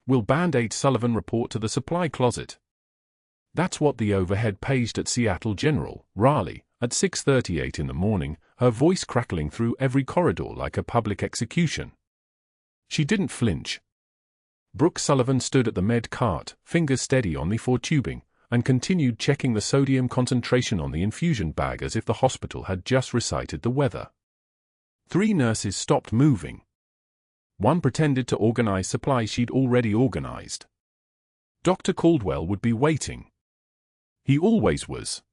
Will Band-Aid Sullivan report to the supply closet? That's what the overhead paged at Seattle General, Raleigh, at 6:38 in the morning, her voice crackling through every corridor like a public execution. She didn't flinch. Brooke Sullivan stood at the med cart, fingers steady on the 4 tubing, and continued checking the sodium concentration on the infusion bag as if the hospital had just recited the weather. 3 nurses stopped moving. One pretended to organize supplies she'd already organized. Dr. Caldwell would be waiting. He always was.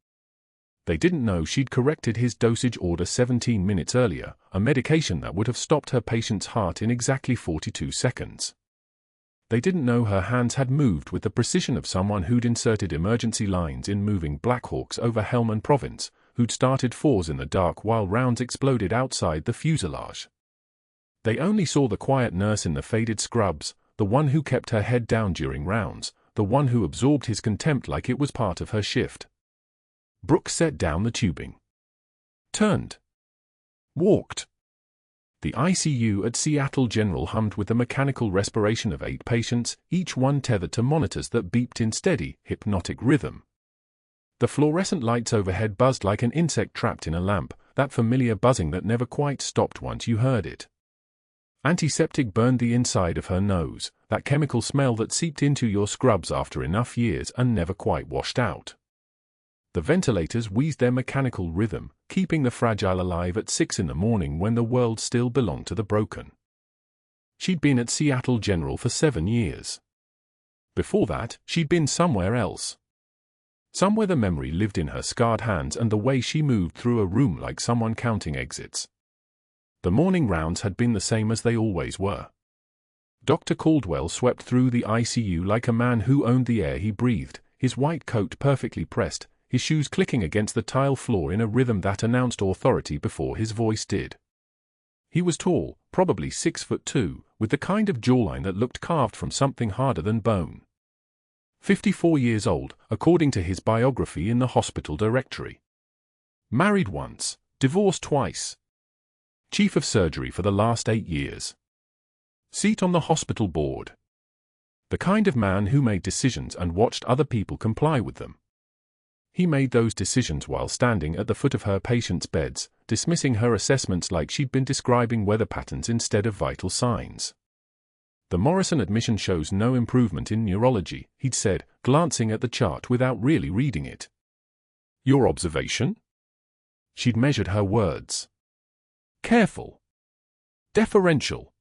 They didn't know she'd corrected his dosage order 17 minutes earlier, a medication that would have stopped her patient's heart in exactly 42 seconds. They didn't know her hands had moved with the precision of someone who'd inserted emergency lines in moving Blackhawks over Helmand Province, who'd started 4s in the dark while rounds exploded outside the fuselage. They only saw the quiet nurse in the faded scrubs, the one who kept her head down during rounds, the one who absorbed his contempt like it was part of her shift. Brooke set down the tubing. Turned. Walked. The ICU at Seattle General hummed with the mechanical respiration of 8 patients, each one tethered to monitors that beeped in steady, hypnotic rhythm. The fluorescent lights overhead buzzed like an insect trapped in a lamp, that familiar buzzing that never quite stopped once you heard it. Antiseptic burned the inside of her nose, that chemical smell that seeped into your scrubs after enough years and never quite washed out. The ventilators wheezed their mechanical rhythm, keeping the fragile alive at 6 in the morning when the world still belonged to the broken. She'd been at Seattle General for 7 years. Before that, she'd been somewhere else. Somewhere the memory lived in her scarred hands and the way she moved through a room like someone counting exits. The morning rounds had been the same as they always were. Dr. Caldwell swept through the ICU like a man who owned the air he breathed, his white coat perfectly pressed, his shoes clicking against the tile floor in a rhythm that announced authority before his voice did. He was tall, probably 6'2", with the kind of jawline that looked carved from something harder than bone. 54 years old, according to his biography in the hospital directory. Married once, divorced twice. Chief of surgery for the last 8 years. Seat on the hospital board. The kind of man who made decisions and watched other people comply with them. He made those decisions while standing at the foot of her patients' beds, dismissing her assessments like she'd been describing weather patterns instead of vital signs. The Morrison admission shows no improvement in neurology, he'd said, glancing at the chart without really reading it. Your observation? She'd measured her words. Careful. Deferential.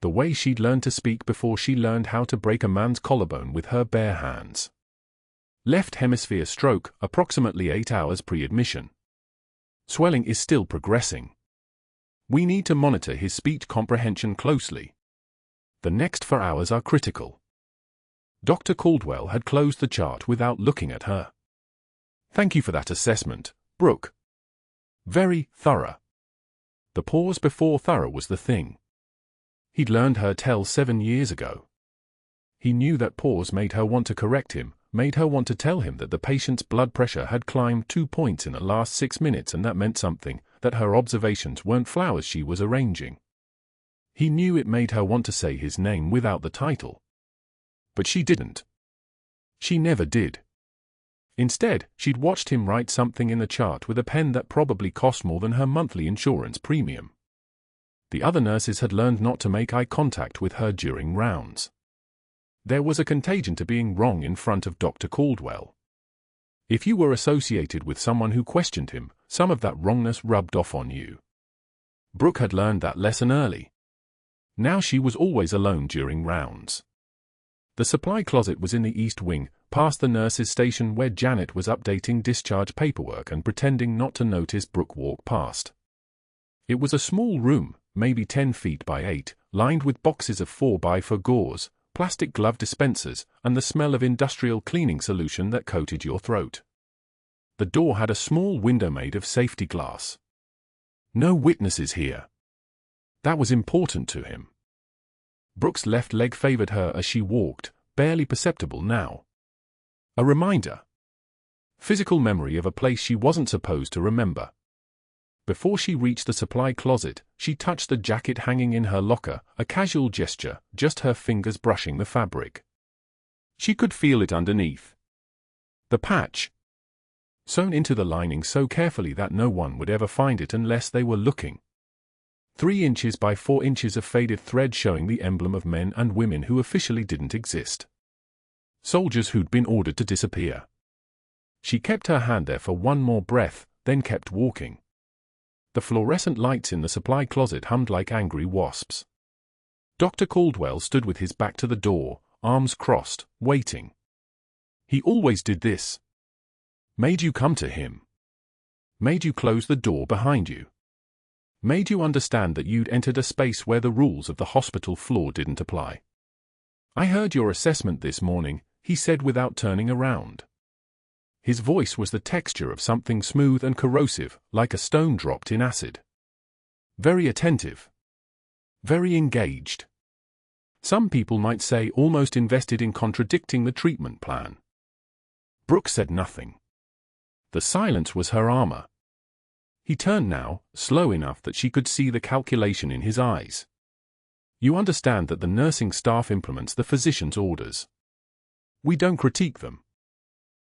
The way she'd learned to speak before she learned how to break a man's collarbone with her bare hands. Left hemisphere stroke, approximately 8 hours pre-admission. Swelling is still progressing. We need to monitor his speech comprehension closely. The next 4 hours are critical. Dr. Caldwell had closed the chart without looking at her. Thank you for that assessment, Brooke. Very thorough. The pause before thorough was the thing. He'd learned her tell 7 years ago. He knew that pause made her want to correct him, made her want to tell him that the patient's blood pressure had climbed 2 points in the last 6 minutes and that meant something, that her observations weren't flowers she was arranging. He knew it made her want to say his name without the title. But she didn't. She never did. Instead, she'd watched him write something in the chart with a pen that probably cost more than her monthly insurance premium. The other nurses had learned not to make eye contact with her during rounds. There was a contagion to being wrong in front of Dr. Caldwell. If you were associated with someone who questioned him, some of that wrongness rubbed off on you. Brooke had learned that lesson early. Now she was always alone during rounds. The supply closet was in the East Wing, past the nurse's station where Janet was updating discharge paperwork and pretending not to notice Brooke walk past. It was a small room, maybe 10 feet by 8, lined with boxes of 4x4 gauze, plastic glove dispensers, and the smell of industrial cleaning solution that coated your throat. The door had a small window made of safety glass. No witnesses here. That was important to him. Brooke's left leg favored her as she walked, barely perceptible now. A reminder. Physical memory of a place she wasn't supposed to remember. Before she reached the supply closet, she touched the jacket hanging in her locker, a casual gesture, just her fingers brushing the fabric. She could feel it underneath. The patch, sewn into the lining so carefully that no one would ever find it unless they were looking. 3 inches by 4 inches of faded thread showing the emblem of men and women who officially didn't exist. Soldiers who'd been ordered to disappear. She kept her hand there for one more breath, then kept walking. The fluorescent lights in the supply closet hummed like angry wasps. Dr. Caldwell stood with his back to the door, arms crossed, waiting. He always did this. Made you come to him. Made you close the door behind you. Made you understand that you'd entered a space where the rules of the hospital floor didn't apply. I heard your assessment this morning, he said without turning around. His voice was the texture of something smooth and corrosive, like a stone dropped in acid. Very attentive. Very engaged. Some people might say almost invested in contradicting the treatment plan. Brooke said nothing. The silence was her armor. He turned now, slow enough that she could see the calculation in his eyes. You understand that the nursing staff implements the physician's orders. We don't critique them.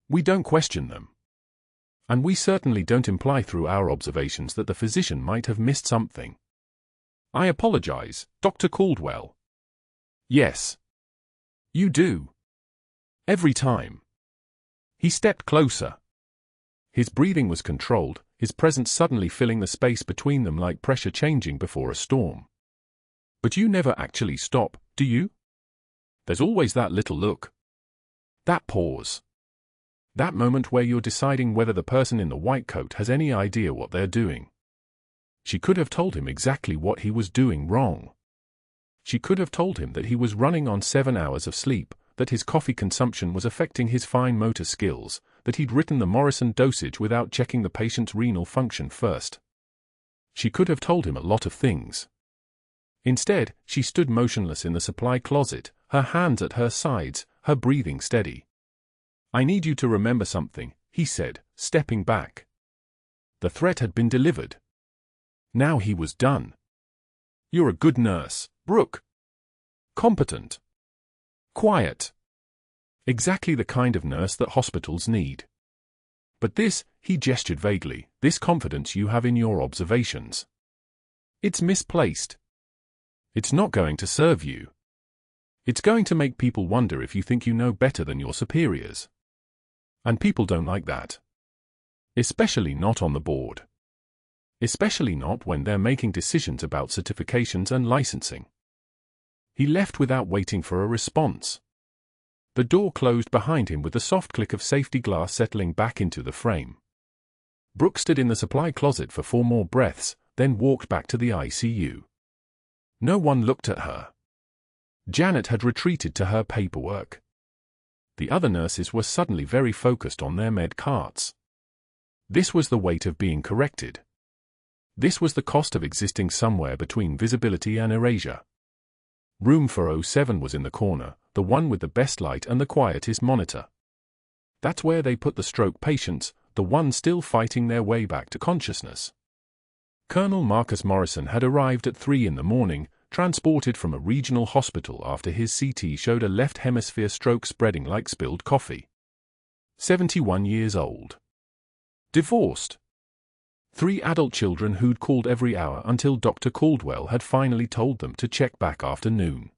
We don't question them. And we certainly don't imply through our observations that the physician might have missed something. I apologize, Dr. Caldwell. Yes. You do. Every time. He stepped closer. His breathing was controlled, his presence suddenly filling the space between them like pressure changing before a storm. But you never actually stop, do you? There's always that little look. That pause. That moment where you're deciding whether the person in the white coat has any idea what they're doing. She could have told him exactly what he was doing wrong. She could have told him that he was running on 7 hours of sleep, that his coffee consumption was affecting his fine motor skills, that he'd written the Morrison dosage without checking the patient's renal function first. She could have told him a lot of things. Instead, she stood motionless in the supply closet, her hands at her sides, her breathing steady. I need you to remember something, he said, stepping back. The threat had been delivered. Now he was done. You're a good nurse, Brooke. Competent. Quiet. Exactly the kind of nurse that hospitals need. But this, he gestured vaguely, this confidence you have in your observations. It's misplaced. It's not going to serve you. It's going to make people wonder if you think you know better than your superiors. And people don't like that. Especially not on the board. Especially not when they're making decisions about certifications and licensing. He left without waiting for a response. The door closed behind him with the soft click of safety glass settling back into the frame. Brooke stood in the supply closet for 4 more breaths, then walked back to the ICU. No one looked at her. Janet had retreated to her paperwork. The other nurses were suddenly very focused on their med carts. This was the weight of being corrected. This was the cost of existing somewhere between visibility and erasure. Room 407 was in the corner, the one with the best light and the quietest monitor. That's where they put the stroke patients, the ones still fighting their way back to consciousness. Colonel Morrison had arrived at 3 in the morning, transported from a regional hospital after his CT showed a left hemisphere stroke spreading like spilled coffee. 71 years old. Divorced. 3 adult children who'd called every hour until Dr. Caldwell had finally told them to check back after noon.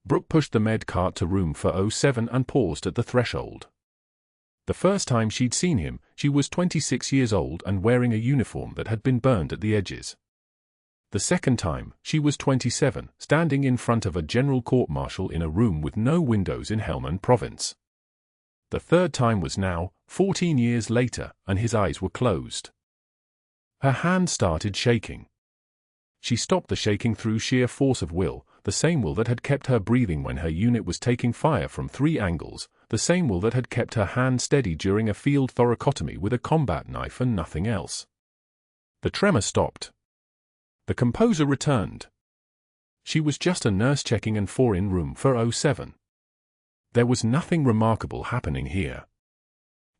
Brooke pushed the med cart to room 407 and paused at the threshold. The first time she'd seen him, she was 26 years old and wearing a uniform that had been burned at the edges. The second time, she was 27, standing in front of a general court-martial in a room with no windows in Helmand Province. The third time was now, 14 years later, and his eyes were closed. Her hand started shaking. She stopped the shaking through sheer force of will, the same will that had kept her breathing when her unit was taking fire from 3 angles, the same will that had kept her hand steady during a field thoracotomy with a combat knife and nothing else. The tremor stopped. The composure returned. She was just a nurse checking in 4 in room 407. There was nothing remarkable happening here.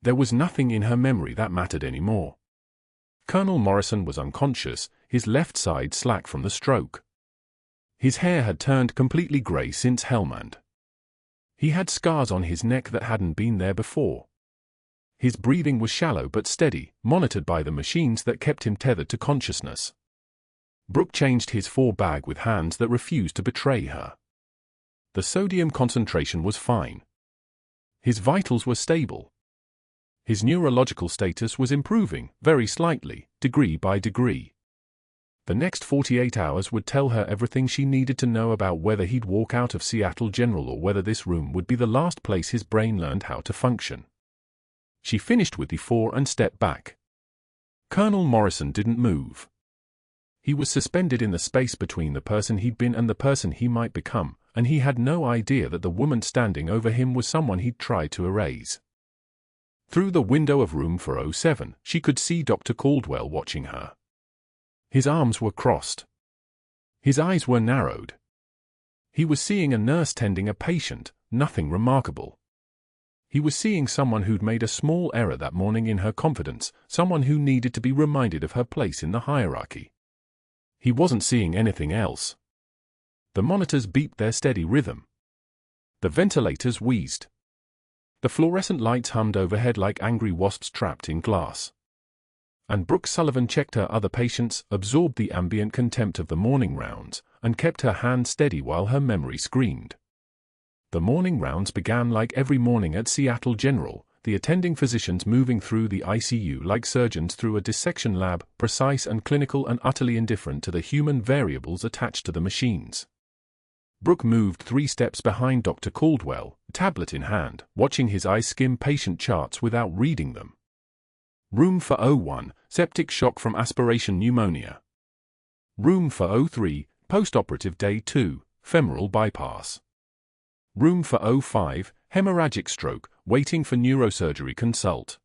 There was nothing in her memory that mattered anymore. Colonel Morrison was unconscious, his left side slack from the stroke. His hair had turned completely grey since Helmand. He had scars on his neck that hadn't been there before. His breathing was shallow but steady, monitored by the machines that kept him tethered to consciousness. Brooke changed his bag with hands that refused to betray her. The sodium concentration was fine. His vitals were stable. His neurological status was improving, very slightly, degree by degree. The next 48 hours would tell her everything she needed to know about whether he'd walk out of Seattle General or whether this room would be the last place his brain learned how to function. She finished with the 4 and stepped back. Colonel Morrison didn't move. He was suspended in the space between the person he'd been and the person he might become, and he had no idea that the woman standing over him was someone he'd tried to erase. Through the window of room 407, she could see Dr. Caldwell watching her. His arms were crossed. His eyes were narrowed. He was seeing a nurse tending a patient, nothing remarkable. He was seeing someone who'd made a small error that morning in her confidence, someone who needed to be reminded of her place in the hierarchy. He wasn't seeing anything else. The monitors beeped their steady rhythm. The ventilators wheezed. The fluorescent lights hummed overhead like angry wasps trapped in glass. And Brooke Sullivan checked her other patients, absorbed the ambient contempt of the morning rounds, and kept her hand steady while her memory screamed. The morning rounds began like every morning at Seattle General, the attending physicians moving through the ICU like surgeons through a dissection lab, precise and clinical and utterly indifferent to the human variables attached to the machines. Brooke moved 3 steps behind Dr. Caldwell, tablet in hand, watching his eyes skim patient charts without reading them. Room 401, septic shock from aspiration pneumonia. Room 403, postoperative day 2, femoral bypass. Room 405, hemorrhagic stroke, waiting for neurosurgery consult.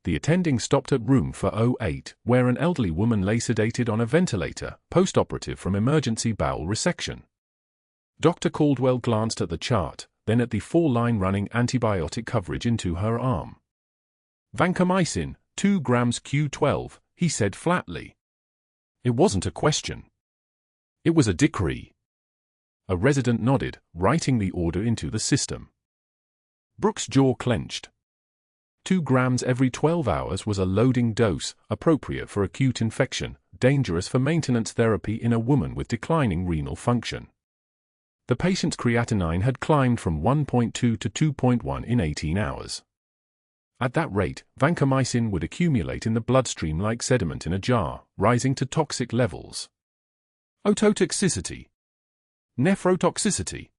The attending stopped at room 408, where an elderly woman lay sedated on a ventilator, postoperative from emergency bowel resection. Dr. Caldwell glanced at the chart, then at the 4-line running antibiotic coverage into her arm. Vancomycin, 2 grams Q12, he said flatly. It wasn't a question. It was a decree. A resident nodded, writing the order into the system. Brooke's jaw clenched. 2 grams every 12 hours was a loading dose, appropriate for acute infection, dangerous for maintenance therapy in a woman with declining renal function. The patient's creatinine had climbed from 1.2 to 2.1 in 18 hours. At that rate, vancomycin would accumulate in the bloodstream like sediment in a jar, rising to toxic levels. Ototoxicity. Nephrotoxicity.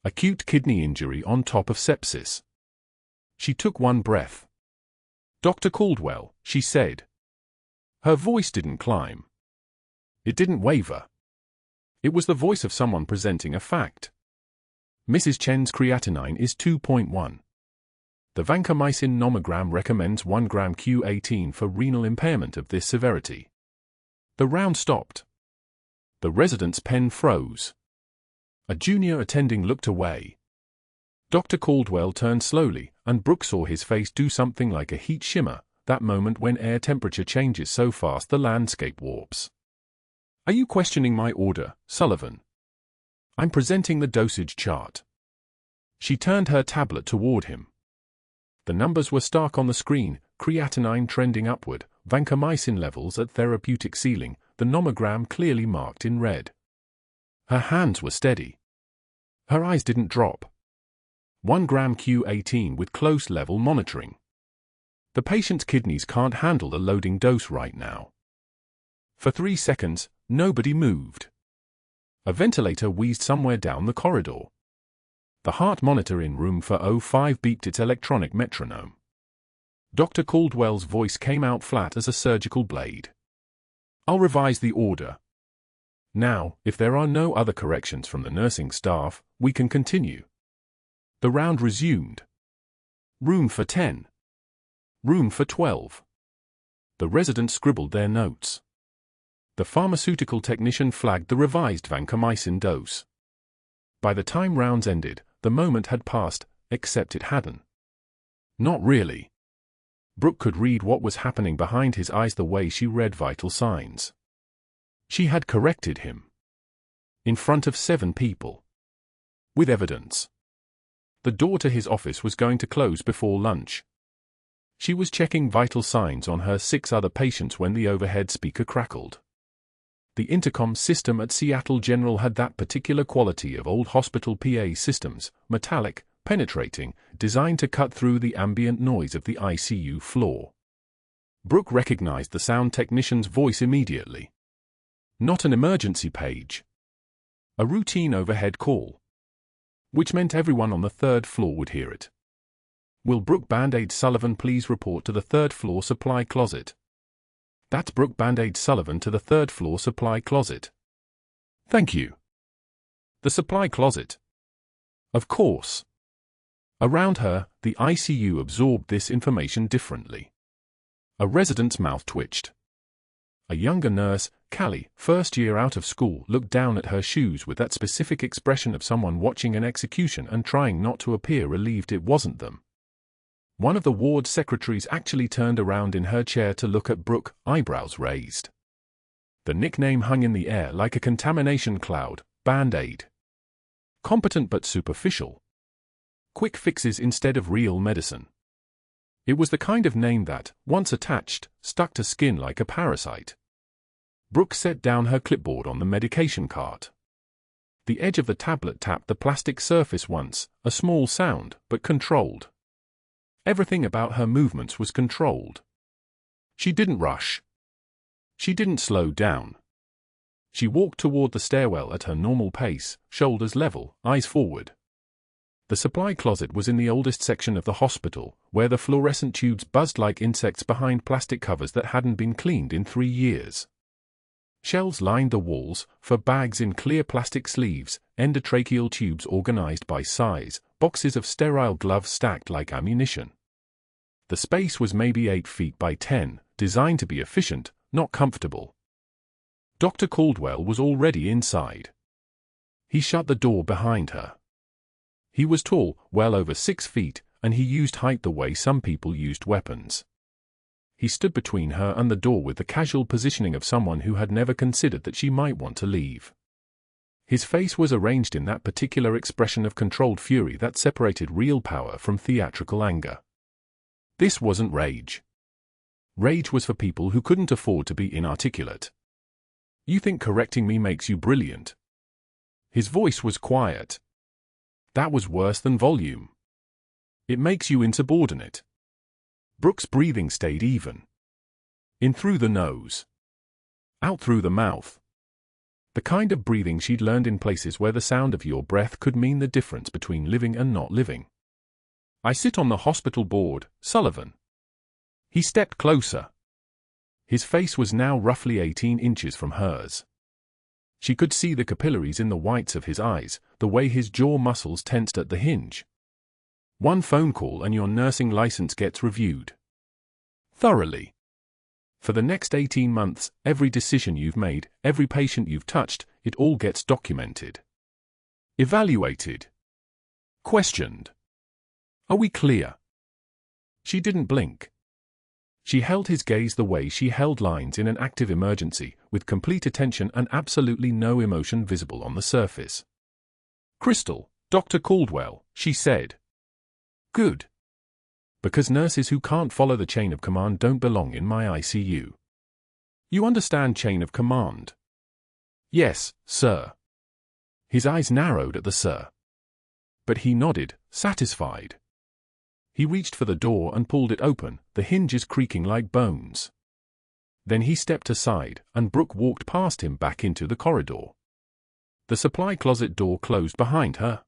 Acute kidney injury on top of sepsis. She took one breath. Dr. Caldwell, she said. Her voice didn't climb. It didn't waver. It was the voice of someone presenting a fact. Mrs. Chen's creatinine is 2.1. The vancomycin nomogram recommends 1 gram Q18 for renal impairment of this severity. The round stopped. The resident's pen froze. A junior attending looked away. Dr. Caldwell turned slowly, and Brooke saw his face do something like a heat shimmer, that moment when air temperature changes so fast the landscape warps. Are you questioning my order, Sullivan? I'm presenting the dosage chart. She turned her tablet toward him. The numbers were stark on the screen, creatinine trending upward, vancomycin levels at therapeutic ceiling, the nomogram clearly marked in red. Her hands were steady. Her eyes didn't drop. 1 gram Q18 with close level monitoring. The patient's kidneys can't handle the loading dose right now. For 3 seconds, nobody moved. A ventilator wheezed somewhere down the corridor. The heart monitor in room 405 beeped its electronic metronome. Dr. Caldwell's voice came out flat as a surgical blade. I'll revise the order. Now, if there are no other corrections from the nursing staff, we can continue. The round resumed. Room 410. Room 412. The residents scribbled their notes. The pharmaceutical technician flagged the revised vancomycin dose. By the time rounds ended, the moment had passed, except it hadn't. Not really. Brooke could read what was happening behind his eyes the way she read vital signs. She had corrected him. In front of 7 people. With evidence. The door to his office was going to close before lunch. She was checking vital signs on her 6 other patients when the overhead speaker crackled. The intercom system at Seattle General had that particular quality of old hospital PA systems, metallic, penetrating, designed to cut through the ambient noise of the ICU floor. Brooke recognized the sound technician's voice immediately. Not an emergency page. A routine overhead call. Which meant everyone on the 3rd floor would hear it. Will Brooke Band-Aid Sullivan please report to the 3rd floor supply closet? That's Brooke Band-Aid Sullivan to the 3rd floor supply closet. Thank you. The supply closet. Of course. Around her, the ICU absorbed this information differently. A resident's mouth twitched. A younger nurse, Callie, first year out of school, looked down at her shoes with that specific expression of someone watching an execution and trying not to appear relieved it wasn't them. One of the ward secretaries actually turned around in her chair to look at Brooke, eyebrows raised. The nickname hung in the air like a contamination cloud, Band-Aid. Competent but superficial. Quick fixes instead of real medicine. It was the kind of name that, once attached, stuck to skin like a parasite. Brooke set down her clipboard on the medication cart. The edge of the tablet tapped the plastic surface once, a small sound, but controlled. Everything about her movements was controlled. She didn't rush. She didn't slow down. She walked toward the stairwell at her normal pace, shoulders level, eyes forward. The supply closet was in the oldest section of the hospital, where the fluorescent tubes buzzed like insects behind plastic covers that hadn't been cleaned in 3 years. Shelves lined the walls, for bags in clear plastic sleeves, endotracheal tubes organized by size, boxes of sterile gloves stacked like ammunition. The space was maybe 8 feet by 10, designed to be efficient, not comfortable. Dr. Caldwell was already inside. He shut the door behind her. He was tall, well over 6 feet, and he used height the way some people used weapons. He stood between her and the door with the casual positioning of someone who had never considered that she might want to leave. His face was arranged in that particular expression of controlled fury that separated real power from theatrical anger. This wasn't rage. Rage was for people who couldn't afford to be inarticulate. You think correcting me makes you brilliant? His voice was quiet. That was worse than volume. It makes you insubordinate. Brooke's breathing stayed even. In through the nose. Out through the mouth. The kind of breathing she'd learned in places where the sound of your breath could mean the difference between living and not living. I sit on the hospital board, Sullivan. He stepped closer. His face was now roughly 18 inches from hers. She could see the capillaries in the whites of his eyes, the way his jaw muscles tensed at the hinge. One phone call and your nursing license gets reviewed. Thoroughly. For the next 18 months, every decision you've made, every patient you've touched, it all gets documented. Evaluated. Questioned. Are we clear? She didn't blink. She held his gaze the way she held lines in an active emergency, with complete attention and absolutely no emotion visible on the surface. Crystal, Dr. Caldwell, she said. Good. Because nurses who can't follow the chain of command don't belong in my ICU. You understand chain of command? Yes, sir. His eyes narrowed at the sir. But he nodded, satisfied. He reached for the door and pulled it open, the hinges creaking like bones. Then he stepped aside, and Brooke walked past him back into the corridor. The supply closet door closed behind her.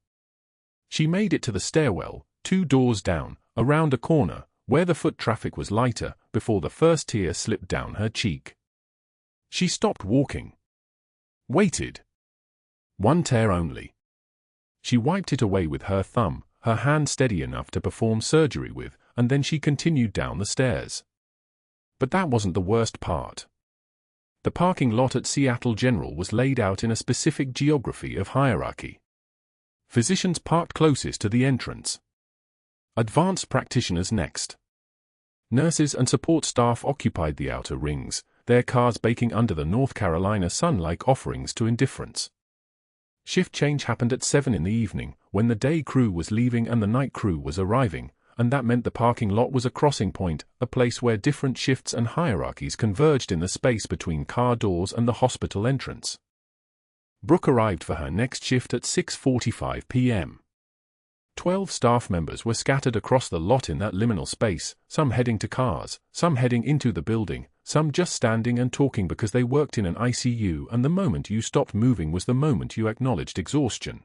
She made it to the stairwell, 2 doors down, around a corner, where the foot traffic was lighter, before the first tear slipped down her cheek. She stopped walking. Waited. 1 tear only. She wiped it away with her thumb, her hand steady enough to perform surgery with, and then she continued down the stairs. But that wasn't the worst part. The parking lot at Seattle General was laid out in a specific geography of hierarchy. Physicians parked closest to the entrance. Advanced practitioners next. Nurses and support staff occupied the outer rings, their cars baking under the North Carolina sun like offerings to indifference. Shift change happened at 7 in the evening, when the day crew was leaving and the night crew was arriving, and that meant the parking lot was a crossing point, a place where different shifts and hierarchies converged in the space between car doors and the hospital entrance. Brooke arrived for her next shift at 6:45 p.m. 12 staff members were scattered across the lot in that liminal space, some heading to cars, some heading into the building, some just standing and talking because they worked in an ICU, and the moment you stopped moving was the moment you acknowledged exhaustion.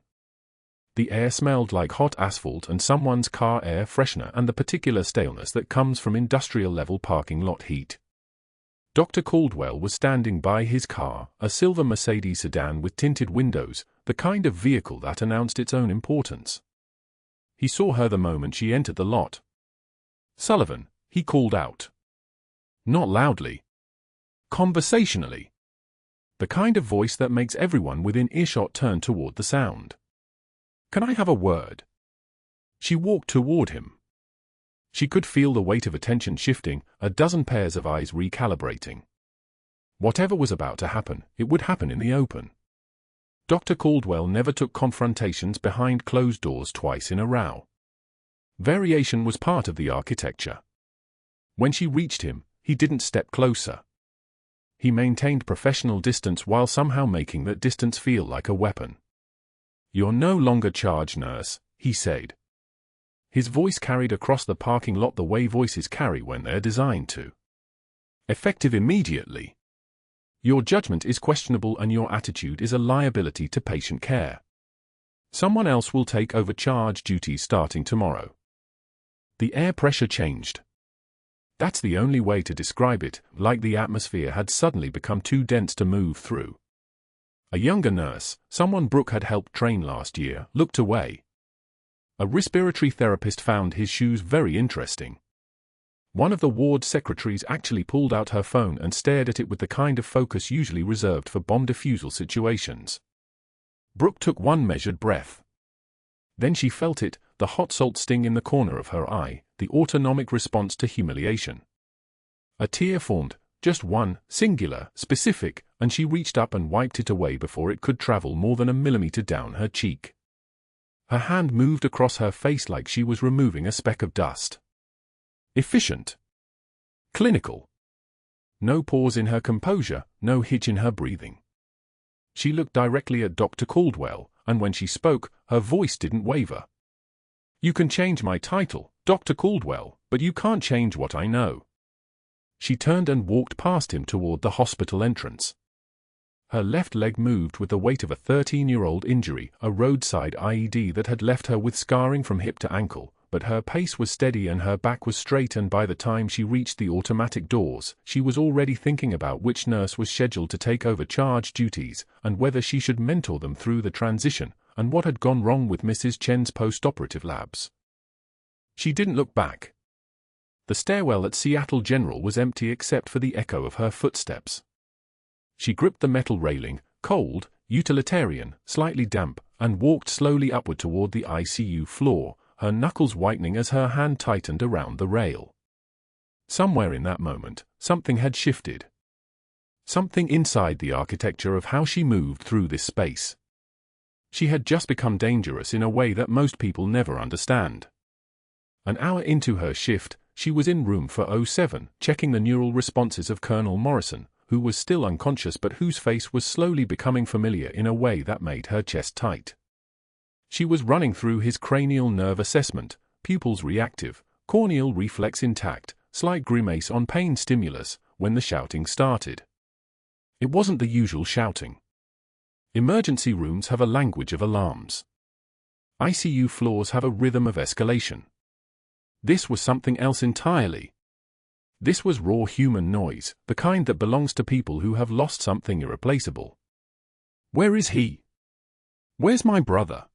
The air smelled like hot asphalt and someone's car air freshener and the particular staleness that comes from industrial-level parking lot heat. Dr. Caldwell was standing by his car, a silver Mercedes sedan with tinted windows, the kind of vehicle that announced its own importance. He saw her the moment she entered the lot. "Sullivan," he called out. Not loudly. Conversationally. The kind of voice that makes everyone within earshot turn toward the sound. "Can I have a word?" She walked toward him. She could feel the weight of attention shifting, a dozen pairs of eyes recalibrating. Whatever was about to happen, it would happen in the open. Dr. Caldwell never took confrontations behind closed doors twice in a row. Variation was part of the architecture. When she reached him, he didn't step closer. He maintained professional distance while somehow making that distance feel like a weapon. "You're no longer charge nurse," he said. His voice carried across the parking lot the way voices carry when they're designed to. "Effective immediately. Your judgment is questionable and your attitude is a liability to patient care. Someone else will take over charge duties starting tomorrow." The air pressure changed. That's the only way to describe it, like the atmosphere had suddenly become too dense to move through. A younger nurse, someone Brooke had helped train last year, looked away. A respiratory therapist found his shoes very interesting. One of the ward secretaries actually pulled out her phone and stared at it with the kind of focus usually reserved for bomb defusal situations. Brooke took one measured breath. Then she felt it, the hot salt sting in the corner of her eye, the autonomic response to humiliation. A tear formed, just one, singular, specific, and she reached up and wiped it away before it could travel more than a millimeter down her cheek. Her hand moved across her face like she was removing a speck of dust. Efficient. Clinical. No pause in her composure, no hitch in her breathing. She looked directly at Dr. Caldwell, and when she spoke, her voice didn't waver. "You can change my title, Dr. Caldwell, but you can't change what I know." She turned and walked past him toward the hospital entrance. Her left leg moved with the weight of a 13-year-old injury, a roadside IED that had left her with scarring from hip to ankle, but her pace was steady and her back was straight, and by the time she reached the automatic doors, she was already thinking about which nurse was scheduled to take over charge duties, and whether she should mentor them through the transition, and what had gone wrong with Mrs. Chen's post-operative labs. She didn't look back. The stairwell at Seattle General was empty except for the echo of her footsteps. She gripped the metal railing, cold, utilitarian, slightly damp, and walked slowly upward toward the ICU floor, her knuckles whitening as her hand tightened around the rail. Somewhere in that moment, something had shifted. Something inside the architecture of how she moved through this space. She had just become dangerous in a way that most people never understand. An hour into her shift, she was in room 407, checking the neural responses of Colonel Morrison, who was still unconscious but whose face was slowly becoming familiar in a way that made her chest tight. She was running through his cranial nerve assessment, pupils reactive, corneal reflex intact, slight grimace on pain stimulus, when the shouting started. It wasn't the usual shouting. Emergency rooms have a language of alarms. ICU floors have a rhythm of escalation. This was something else entirely. This was raw human noise, the kind that belongs to people who have lost something irreplaceable. "Where is he? Where's my brother?"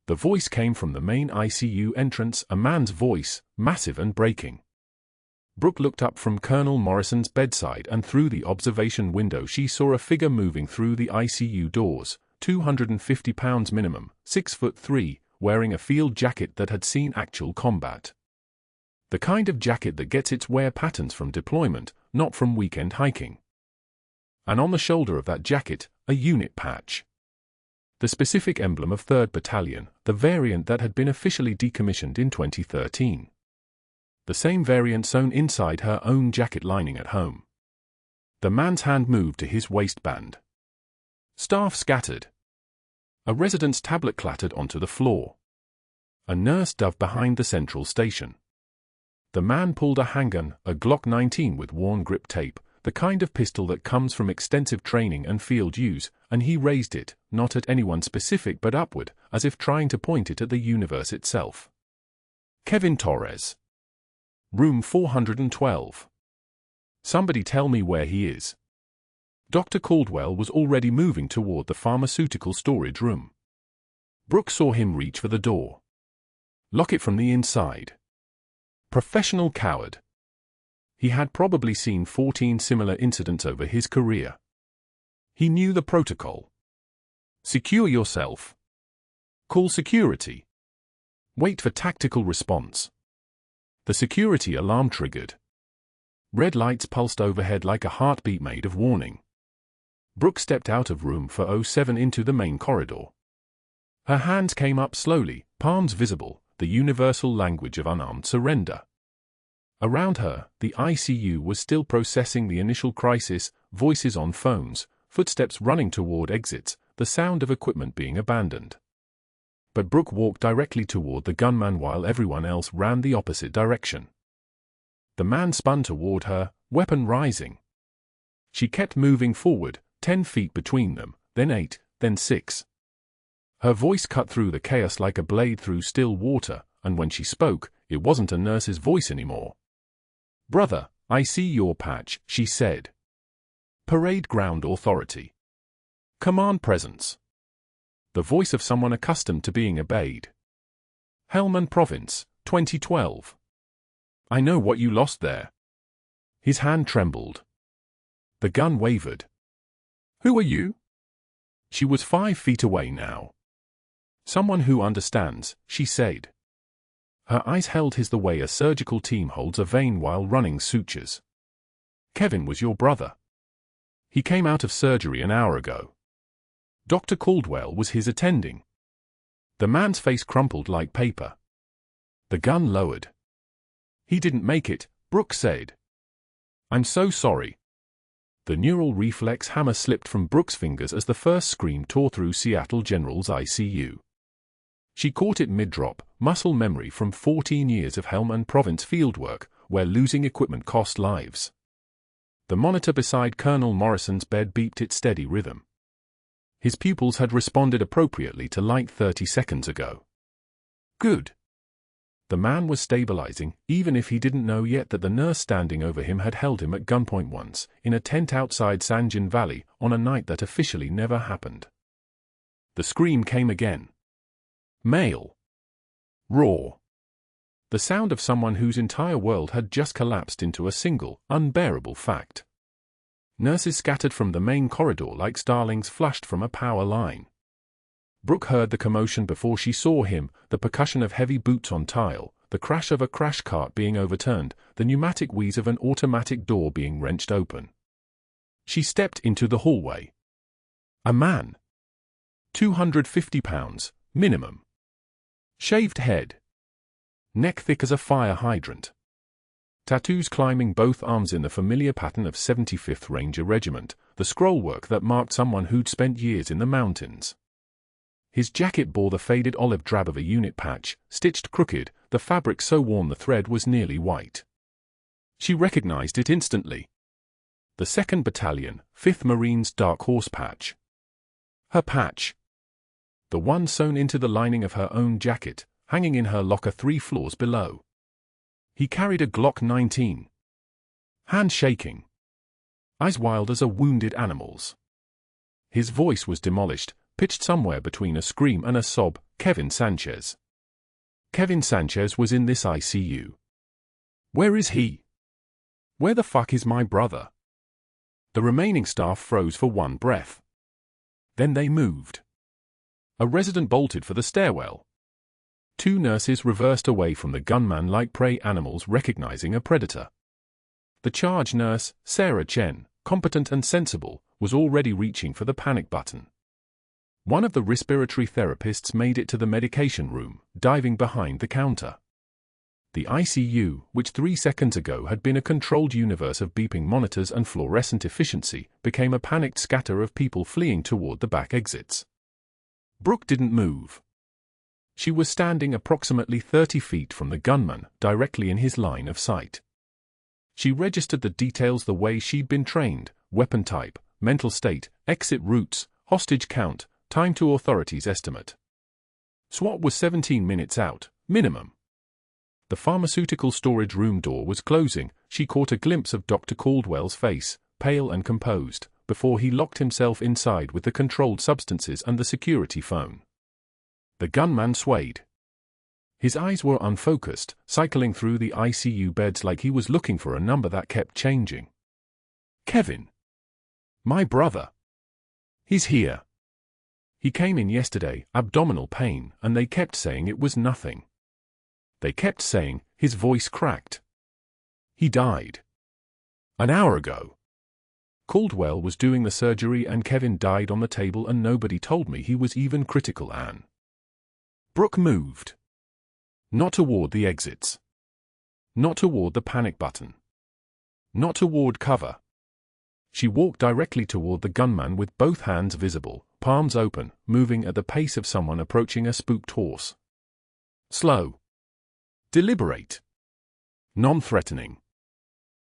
The voice came from the main ICU entrance, a man's voice, massive and breaking. Brooke looked up from Colonel Morrison's bedside, and through the observation window she saw a figure moving through the ICU doors, 250 pounds minimum, 6'3", wearing a field jacket that had seen actual combat. The kind of jacket that gets its wear patterns from deployment, not from weekend hiking. And on the shoulder of that jacket, a unit patch. The specific emblem of 3rd Battalion, the variant that had been officially decommissioned in 2013. The same variant sewn inside her own jacket lining at home. The man's hand moved to his waistband. Staff scattered. A resident's tablet clattered onto the floor. A nurse dove behind the central station. The man pulled a handgun, a Glock 19 with worn grip tape, the kind of pistol that comes from extensive training and field use, and he raised it, not at anyone specific but upward, as if trying to point it at the universe itself. Kevin Torres. Room 412. Somebody tell me where he is. Dr. Caldwell was already moving toward the pharmaceutical storage room. Brooke saw him reach for the door. Lock it from the inside. Professional coward. He had probably seen 14 similar incidents over his career. He knew the protocol. Secure yourself. Call security. Wait for tactical response. The security alarm triggered. Red lights pulsed overhead like a heartbeat made of warning. Brooke stepped out of room 407 into the main corridor. Her hands came up slowly, palms visible, the universal language of unarmed surrender. Around her, the ICU was still processing the initial crisis, voices on phones, footsteps running toward exits, the sound of equipment being abandoned. But Brooke walked directly toward the gunman while everyone else ran the opposite direction. The man spun toward her, weapon rising. She kept moving forward, 10 feet between them, then 8, then 6. Her voice cut through the chaos like a blade through still water, and when she spoke, it wasn't a nurse's voice anymore. "Brother, I see your patch," she said. Parade ground authority. Command presence. The voice of someone accustomed to being obeyed. Helmand Province, 2012. I know what you lost there. His hand trembled. The gun wavered. Who are you? She was 5 feet away now. Someone who understands, she said. Her eyes held his the way a surgical team holds a vein while running sutures. Kevin was your brother. He came out of surgery an hour ago. Dr. Caldwell was his attending. The man's face crumpled like paper. The gun lowered. He didn't make it, Brooke said. I'm so sorry. The neural reflex hammer slipped from Brooke's fingers as the first scream tore through Seattle General's ICU. She caught it mid-drop, muscle memory from 14 years of Helmand Province fieldwork, where losing equipment cost lives. The monitor beside Colonel Morrison's bed beeped its steady rhythm. His pupils had responded appropriately to light 30 seconds ago. Good. The man was stabilizing, even if he didn't know yet that the nurse standing over him had held him at gunpoint once, in a tent outside San Juan Valley, on a night that officially never happened. The scream came again. Male. Raw. The sound of someone whose entire world had just collapsed into a single, unbearable fact. Nurses scattered from the main corridor like starlings flushed from a power line. Brooke heard the commotion before she saw him, the percussion of heavy boots on tile, the crash of a crash cart being overturned, the pneumatic wheeze of an automatic door being wrenched open. She stepped into the hallway. A man. 250 pounds, minimum. Shaved head. Neck thick as a fire hydrant. Tattoos climbing both arms in the familiar pattern of 75th Ranger Regiment, the scrollwork that marked someone who'd spent years in the mountains. His jacket bore the faded olive drab of a unit patch, stitched crooked, the fabric so worn the thread was nearly white. She recognized it instantly. The 2nd Battalion, 5th Marines Dark Horse patch. Her patch. The one sewn into the lining of her own jacket, hanging in her locker 3 floors below. He carried a Glock 19. Hand shaking. Eyes wild as a wounded animal's. His voice was demolished, pitched somewhere between a scream and a sob. Kevin Sanchez. Kevin Sanchez was in this ICU. Where is he? Where the fuck is my brother? The remaining staff froze for one breath. Then they moved. A resident bolted for the stairwell. Two nurses reversed away from the gunman like prey animals recognizing a predator. The charge nurse, Sarah Chen, competent and sensible, was already reaching for the panic button. One of the respiratory therapists made it to the medication room, diving behind the counter. The ICU, which 3 seconds ago had been a controlled universe of beeping monitors and fluorescent efficiency, became a panicked scatter of people fleeing toward the back exits. Brooke didn't move. She was standing approximately 30 feet from the gunman, directly in his line of sight. She registered the details the way she'd been trained: weapon type, mental state, exit routes, hostage count, time to authorities estimate. SWAT was 17 minutes out, minimum. The pharmaceutical storage room door was closing. She caught a glimpse of Dr. Caldwell's face, pale and composed, before he locked himself inside with the controlled substances and the security phone. The gunman swayed. His eyes were unfocused, cycling through the ICU beds like he was looking for a number that kept changing. Kevin. My brother. He's here. He came in yesterday, abdominal pain, and they kept saying it was nothing. They kept saying, his voice cracked. He died. An hour ago. Caldwell was doing the surgery and Kevin died on the table and nobody told me he was even critical, Anne. Brooke moved. Not toward the exits. Not toward the panic button. Not toward cover. She walked directly toward the gunman with both hands visible, palms open, moving at the pace of someone approaching a spooked horse. Slow. Deliberate. Non-threatening.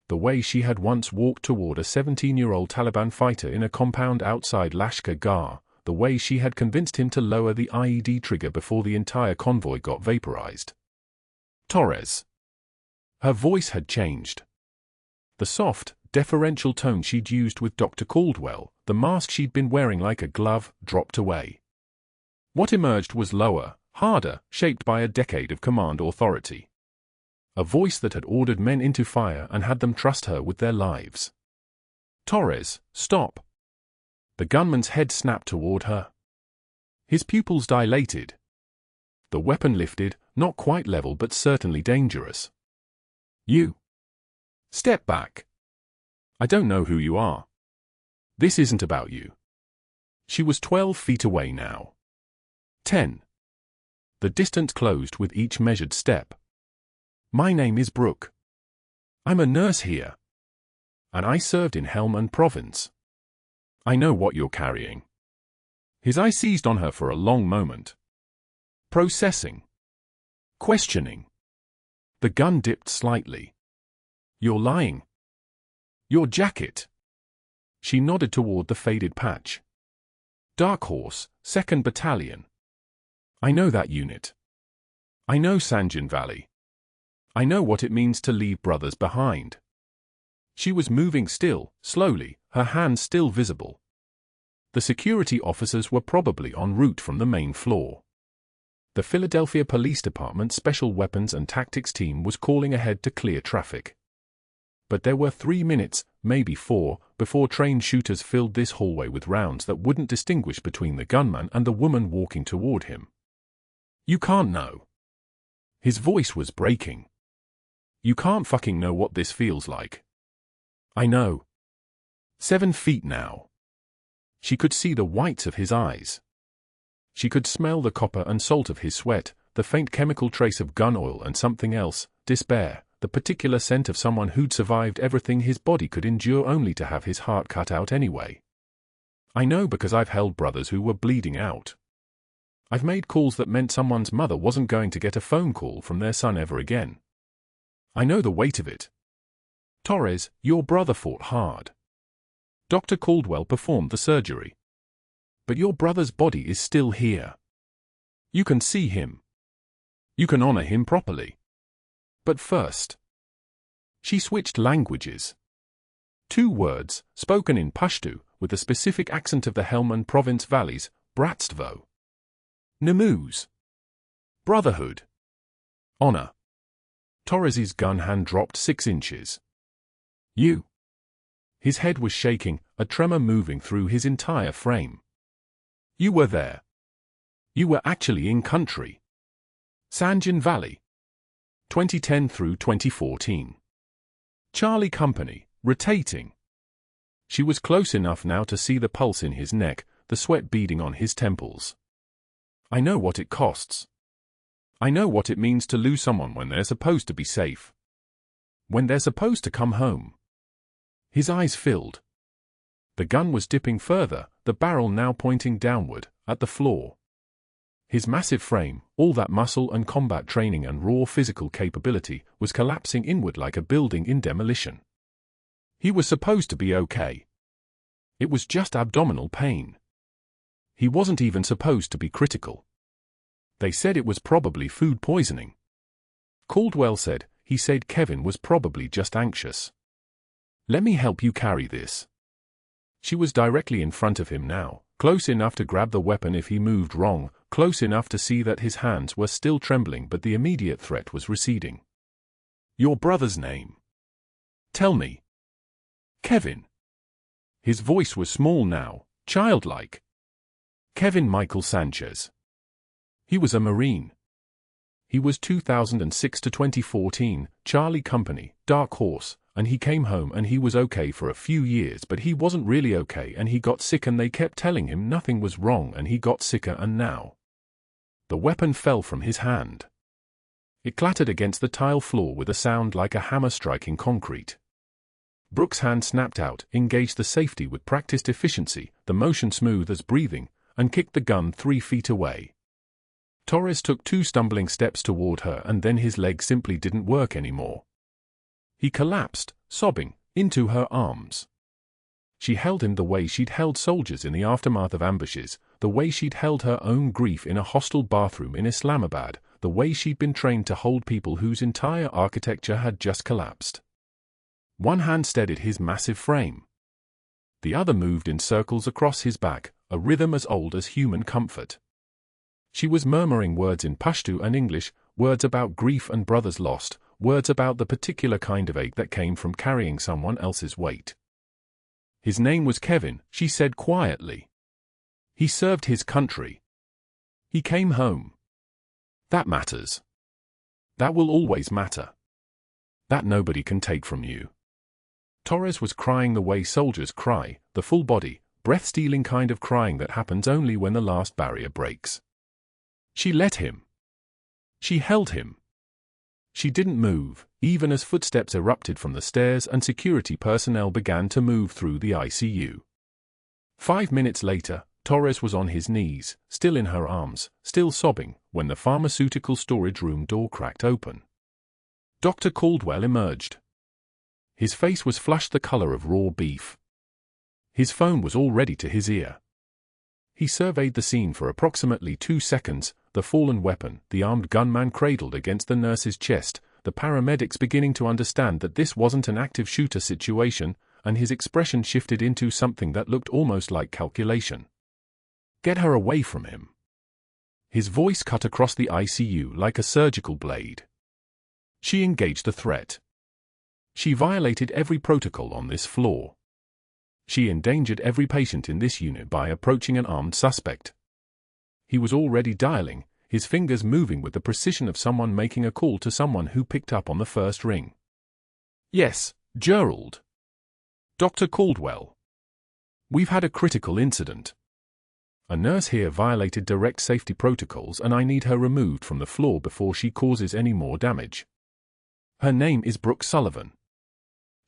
The way she had once walked toward a 17-year-old Taliban fighter in a compound outside Lashkar Gah, the way she had convinced him to lower the IED trigger before the entire convoy got vaporized. Torres. Her voice had changed. The soft, deferential tone she'd used with Dr. Caldwell, the mask she'd been wearing like a glove, dropped away. What emerged was lower, harder, shaped by a decade of command authority. A voice that had ordered men into fire and had them trust her with their lives. Torres, stop. The gunman's head snapped toward her. His pupils dilated. The weapon lifted, not quite level but certainly dangerous. You. Step back. I don't know who you are. This isn't about you. She was 12 feet away now. 10. The distance closed with each measured step. My name is Brooke. I'm a nurse here. And I served in Helmand Province. I know what you're carrying. His eye seized on her for a long moment. Processing. Questioning. The gun dipped slightly. You're lying. Your jacket. She nodded toward the faded patch. Dark Horse, 2nd Battalion. I know that unit. I know Sanjan Valley. I know what it means to leave brothers behind. She was moving still, slowly, her hands still visible. The security officers were probably en route from the main floor. The Philadelphia Police Department Special Weapons and Tactics team was calling ahead to clear traffic. But there were 3 minutes, maybe 4, before trained shooters filled this hallway with rounds that wouldn't distinguish between the gunman and the woman walking toward him. You can't know. His voice was breaking. You can't fucking know what this feels like. I know. 7 feet now. She could see the whites of his eyes. She could smell the copper and salt of his sweat, the faint chemical trace of gun oil and something else, despair, the particular scent of someone who'd survived everything his body could endure only to have his heart cut out anyway. I know because I've held brothers who were bleeding out. I've made calls that meant someone's mother wasn't going to get a phone call from their son ever again. I know the weight of it. Torres, your brother fought hard. Dr. Caldwell performed the surgery. But your brother's body is still here. You can see him. You can honor him properly. But first. She switched languages. 2 words, spoken in Pashto, with the specific accent of the Helmand Province valleys, Bratstvo. Nemours. Brotherhood. Honor. Torres's gun hand dropped 6 inches. You. His head was shaking, a tremor moving through his entire frame. You were there. You were actually in country. Sanjin Valley. 2010 through 2014. Charlie Company, rotating. She was close enough now to see the pulse in his neck, the sweat beading on his temples. I know what it costs. I know what it means to lose someone when they're supposed to be safe. When they're supposed to come home. His eyes filled. The gun was dipping further, the barrel now pointing downward, at the floor. His massive frame, all that muscle and combat training and raw physical capability, was collapsing inward like a building in demolition. He was supposed to be okay. It was just abdominal pain. He wasn't even supposed to be critical. They said it was probably food poisoning. Caldwell said, he said Kevin was probably just anxious. Let me help you carry this. She was directly in front of him now, close enough to grab the weapon if he moved wrong, close enough to see that his hands were still trembling but the immediate threat was receding. Your brother's name? Tell me. Kevin. His voice was small now, childlike. Kevin Michael Sanchez. He was a Marine. He was 2006 to 2014, Charlie Company, Dark Horse, and he came home and he was okay for a few years but he wasn't really okay and he got sick and they kept telling him nothing was wrong and he got sicker and now. The weapon fell from his hand. It clattered against the tile floor with a sound like a hammer striking concrete. Brooke's hand snapped out, engaged the safety with practiced efficiency, the motion smooth as breathing, and kicked the gun 3 feet away. Torres took 2 stumbling steps toward her and then his leg simply didn't work anymore. He collapsed, sobbing, into her arms. She held him the way she'd held soldiers in the aftermath of ambushes, the way she'd held her own grief in a hostel bathroom in Islamabad, the way she'd been trained to hold people whose entire architecture had just collapsed. One hand steadied his massive frame. The other moved in circles across his back, a rhythm as old as human comfort. She was murmuring words in Pashto and English, words about grief and brothers lost, words about the particular kind of ache that came from carrying someone else's weight. His name was Kevin, she said quietly. He served his country. He came home. That matters. That will always matter. That nobody can take from you. Torres was crying the way soldiers cry, the full body, breath-stealing kind of crying that happens only when the last barrier breaks. She let him. She held him. She didn't move, even as footsteps erupted from the stairs and security personnel began to move through the ICU. 5 minutes later, Torres was on his knees, still in her arms, still sobbing, when the pharmaceutical storage room door cracked open. Dr. Caldwell emerged. His face was flushed the color of raw beef. His phone was already to his ear. He surveyed the scene for approximately 2 seconds, the fallen weapon, the armed gunman cradled against the nurse's chest, the paramedics beginning to understand that this wasn't an active shooter situation, and his expression shifted into something that looked almost like calculation. Get her away from him. His voice cut across the ICU like a surgical blade. She engaged the threat. She violated every protocol on this floor. She endangered every patient in this unit by approaching an armed suspect. He was already dialing, his fingers moving with the precision of someone making a call to someone who picked up on the first ring. Yes, Gerald. Dr. Caldwell. We've had a critical incident. A nurse here violated direct safety protocols and I need her removed from the floor before she causes any more damage. Her name is Brooke Sullivan.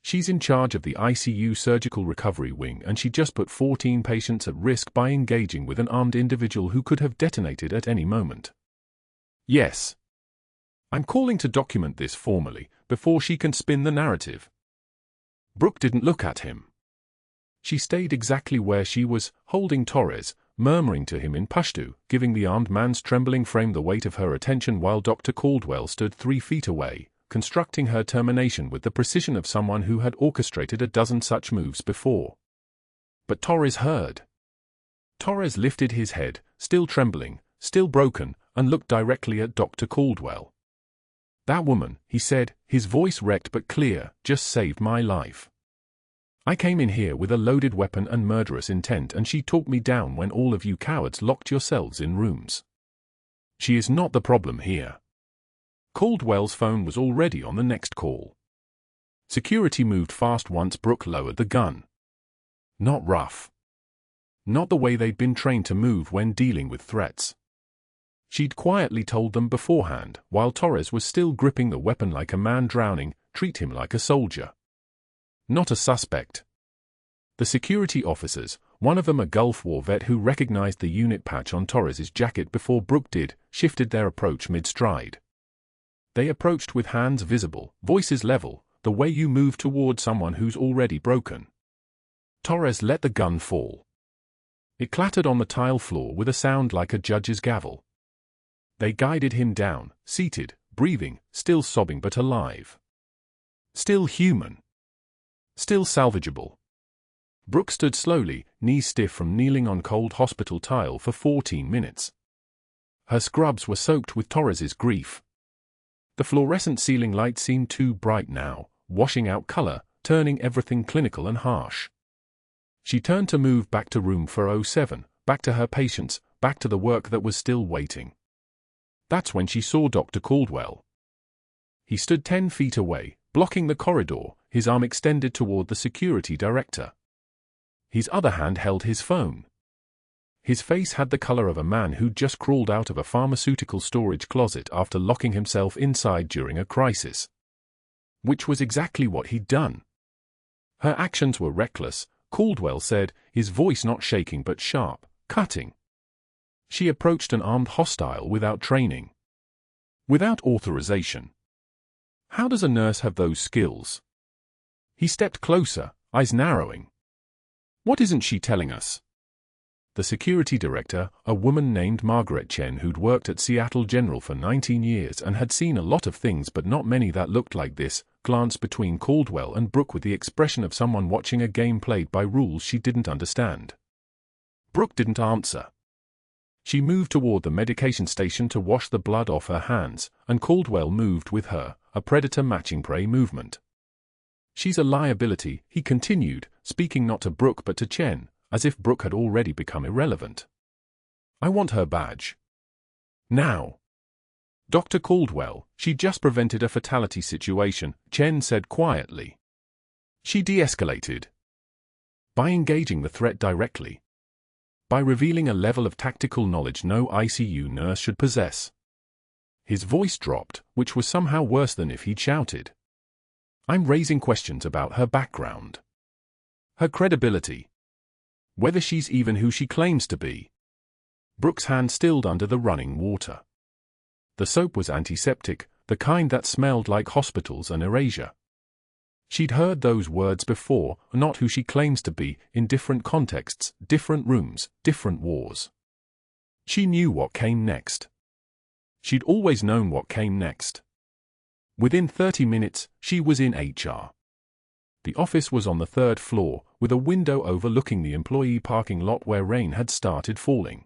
She's in charge of the ICU surgical recovery wing and she just put 14 patients at risk by engaging with an armed individual who could have detonated at any moment. Yes. I'm calling to document this formally, before she can spin the narrative. Brooke didn't look at him. She stayed exactly where she was, holding Torres, murmuring to him in Pashto, giving the armed man's trembling frame the weight of her attention while Dr. Caldwell stood 3 feet away, constructing her termination with the precision of someone who had orchestrated a dozen such moves before. But Torres heard. Torres lifted his head, still trembling, still broken, and looked directly at Dr. Caldwell. That woman, he said, his voice wrecked but clear, just saved my life. I came in here with a loaded weapon and murderous intent and she talked me down when all of you cowards locked yourselves in rooms. She is not the problem here. Caldwell's phone was already on the next call. Security moved fast once Brooke lowered the gun. Not rough. Not the way they'd been trained to move when dealing with threats. She'd quietly told them beforehand, while Torres was still gripping the weapon like a man drowning, treat him like a soldier. Not a suspect. The security officers, one of them a Gulf War vet who recognized the unit patch on Torres's jacket before Brooke did, shifted their approach mid-stride. They approached with hands visible, voices level, the way you move toward someone who's already broken. Torres let the gun fall. It clattered on the tile floor with a sound like a judge's gavel. They guided him down, seated, breathing, still sobbing but alive. Still human. Still salvageable. Brooke stood slowly, knees stiff from kneeling on cold hospital tile for 14 minutes. Her scrubs were soaked with Torres's grief. The fluorescent ceiling light seemed too bright now, washing out color, turning everything clinical and harsh. She turned to move back to room 407, back to her patients, back to the work that was still waiting. That's when she saw Dr. Caldwell. He stood 10 feet away, blocking the corridor, his arm extended toward the security director. His other hand held his phone. His face had the color of a man who'd just crawled out of a pharmaceutical storage closet after locking himself inside during a crisis. Which was exactly what he'd done. Her actions were reckless, Caldwell said, his voice not shaking but sharp, cutting. She approached an armed hostile without training. Without authorization. How does a nurse have those skills? He stepped closer, eyes narrowing. What isn't she telling us? The security director, a woman named Margaret Chen who'd worked at Seattle General for 19 years and had seen a lot of things but not many that looked like this, glanced between Caldwell and Brooke with the expression of someone watching a game played by rules she didn't understand. Brooke didn't answer. She moved toward the medication station to wash the blood off her hands, and Caldwell moved with her, a predator-matching prey movement. She's a liability, he continued, speaking not to Brooke but to Chen, as if Brooke had already become irrelevant. I want her badge. Now. Dr. Caldwell, she just prevented a fatality situation, Chen said quietly. She de-escalated. By engaging the threat directly. By revealing a level of tactical knowledge no ICU nurse should possess. His voice dropped, which was somehow worse than if he'd shouted. I'm raising questions about her background. Her credibility. Whether she's even who she claims to be. Brooke's hand stilled under the running water. The soap was antiseptic, the kind that smelled like hospitals and erasure. She'd heard those words before, not who she claims to be, in different contexts, different rooms, different wars. She knew what came next. She'd always known what came next. Within 30 minutes, she was in HR. The office was on the 3rd floor, with a window overlooking the employee parking lot where rain had started falling.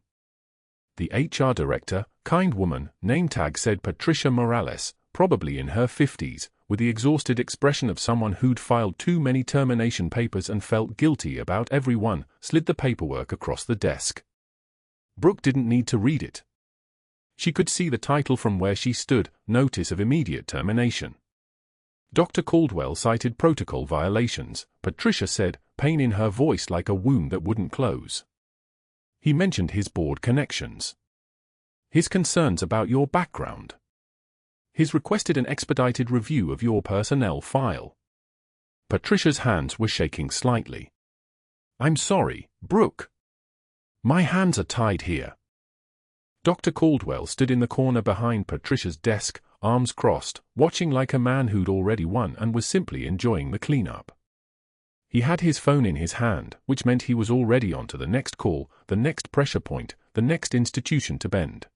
The HR director, kind woman, name tag said Patricia Morales, probably in her 50s, with the exhausted expression of someone who'd filed too many termination papers and felt guilty about every one, slid the paperwork across the desk. Brooke didn't need to read it. She could see the title from where she stood, Notice of Immediate Termination. Dr. Caldwell cited protocol violations, Patricia said, pain in her voice like a wound that wouldn't close. He mentioned his board connections. His concerns about your background. He's requested an expedited review of your personnel file. Patricia's hands were shaking slightly. I'm sorry, Brooke. My hands are tied here. Dr. Caldwell stood in the corner behind Patricia's desk, arms crossed, watching like a man who'd already won and was simply enjoying the cleanup. He had his phone in his hand, which meant he was already on to the next call, the next pressure point, the next institution to bend.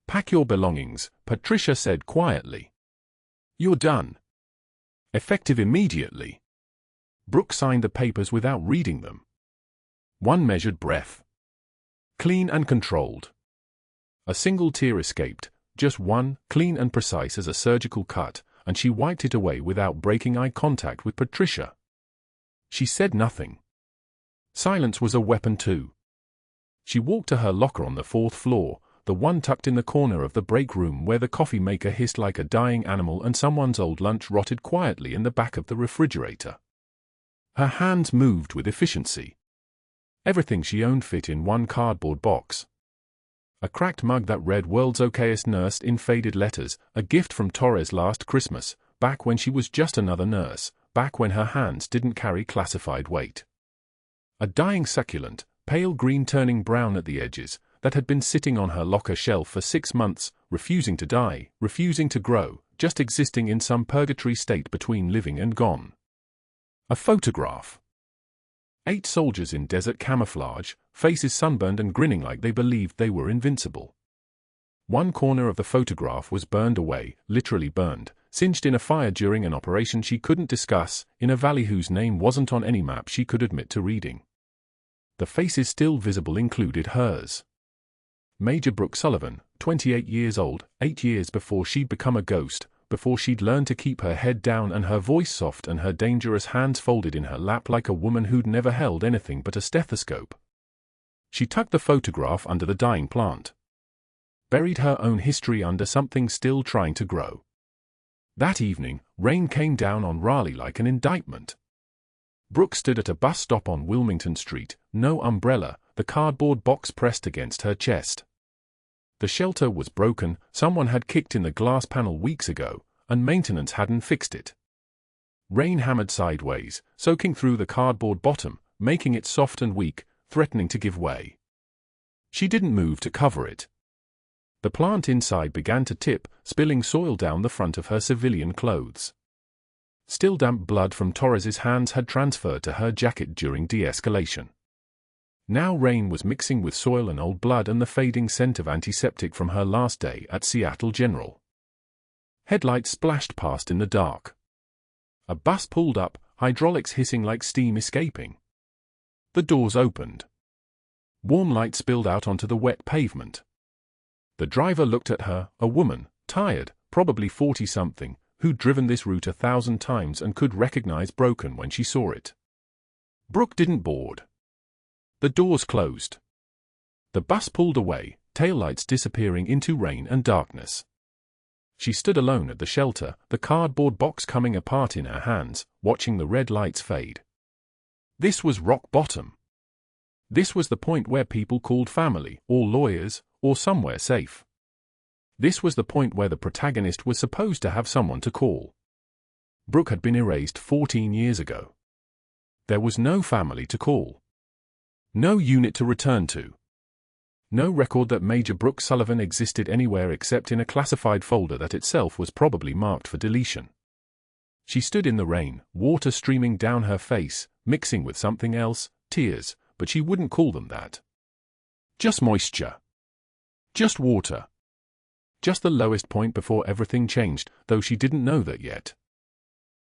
Pack your belongings, Patricia said quietly. You're done. Effective immediately. Brooke signed the papers without reading them. One measured breath. Clean and controlled. A single tear escaped, just one, clean and precise as a surgical cut, and she wiped it away without breaking eye contact with Patricia. She said nothing. Silence was a weapon too. She walked to her locker on the 4th floor, the one tucked in the corner of the break room where the coffee maker hissed like a dying animal and someone's old lunch rotted quietly in the back of the refrigerator. Her hands moved with efficiency. Everything she owned fit in one cardboard box. A cracked mug that read "World's Okayest Nurse" in faded letters, a gift from Torres last Christmas, back when she was just another nurse, back when her hands didn't carry classified weight. A dying succulent, pale green turning brown at the edges, that had been sitting on her locker shelf for 6 months, refusing to die, refusing to grow, just existing in some purgatory state between living and gone. A photograph. 8 soldiers in desert camouflage, faces sunburned and grinning like they believed they were invincible. One corner of the photograph was burned away, literally burned, singed in a fire during an operation she couldn't discuss, in a valley whose name wasn't on any map she could admit to reading. The faces still visible included hers. Major Brooke Sullivan, 28 years old, 8 years before she'd become a ghost, before she'd learned to keep her head down and her voice soft and her dangerous hands folded in her lap like a woman who'd never held anything but a stethoscope. She tucked the photograph under the dying plant. Buried her own history under something still trying to grow. That evening, rain came down on Raleigh like an indictment. Brooke stood at a bus stop on Wilmington Street, no umbrella, the cardboard box pressed against her chest. The shelter was broken, someone had kicked in the glass panel weeks ago, and maintenance hadn't fixed it. Rain hammered sideways, soaking through the cardboard bottom, making it soft and weak, threatening to give way. She didn't move to cover it. The plant inside began to tip, spilling soil down the front of her civilian clothes. Still damp blood from Torres's hands had transferred to her jacket during de-escalation. Now rain was mixing with soil and old blood and the fading scent of antiseptic from her last day at Seattle General. Headlights splashed past in the dark. A bus pulled up, hydraulics hissing like steam escaping. The doors opened. Warm light spilled out onto the wet pavement. The driver looked at her, a woman, tired, probably 40-something, who'd driven this route 1,000 times and could recognize broken when she saw it. Brooke didn't board. The doors closed. The bus pulled away, taillights disappearing into rain and darkness. She stood alone at the shelter, the cardboard box coming apart in her hands, watching the red lights fade. This was rock bottom. This was the point where people called family, or lawyers, or somewhere safe. This was the point where the protagonist was supposed to have someone to call. Brooke had been erased 14 years ago. There was no family to call. No unit to return to. No record that Major Brooke Sullivan existed anywhere except in a classified folder that itself was probably marked for deletion. She stood in the rain, water streaming down her face, mixing with something else, tears, but she wouldn't call them that. Just moisture. Just water. Just the lowest point before everything changed, though she didn't know that yet.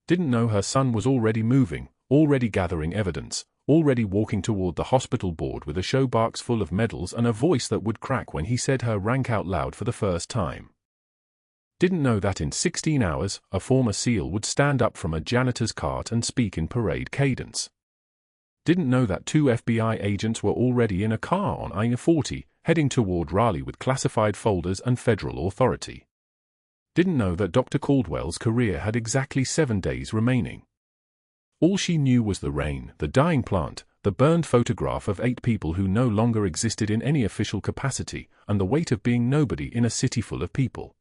Didn't know her son was already moving, already gathering evidence, already walking toward the hospital board with a showbox full of medals and a voice that would crack when he said her rank out loud for the first time. Didn't know that in 16 hours, a former SEAL would stand up from a janitor's cart and speak in parade cadence. Didn't know that 2 FBI agents were already in a car on I-40, heading toward Raleigh with classified folders and federal authority. Didn't know that Dr. Caldwell's career had exactly 7 days remaining. All she knew was the rain, the dying plant, the burned photograph of 8 people who no longer existed in any official capacity, and the weight of being nobody in a city full of people.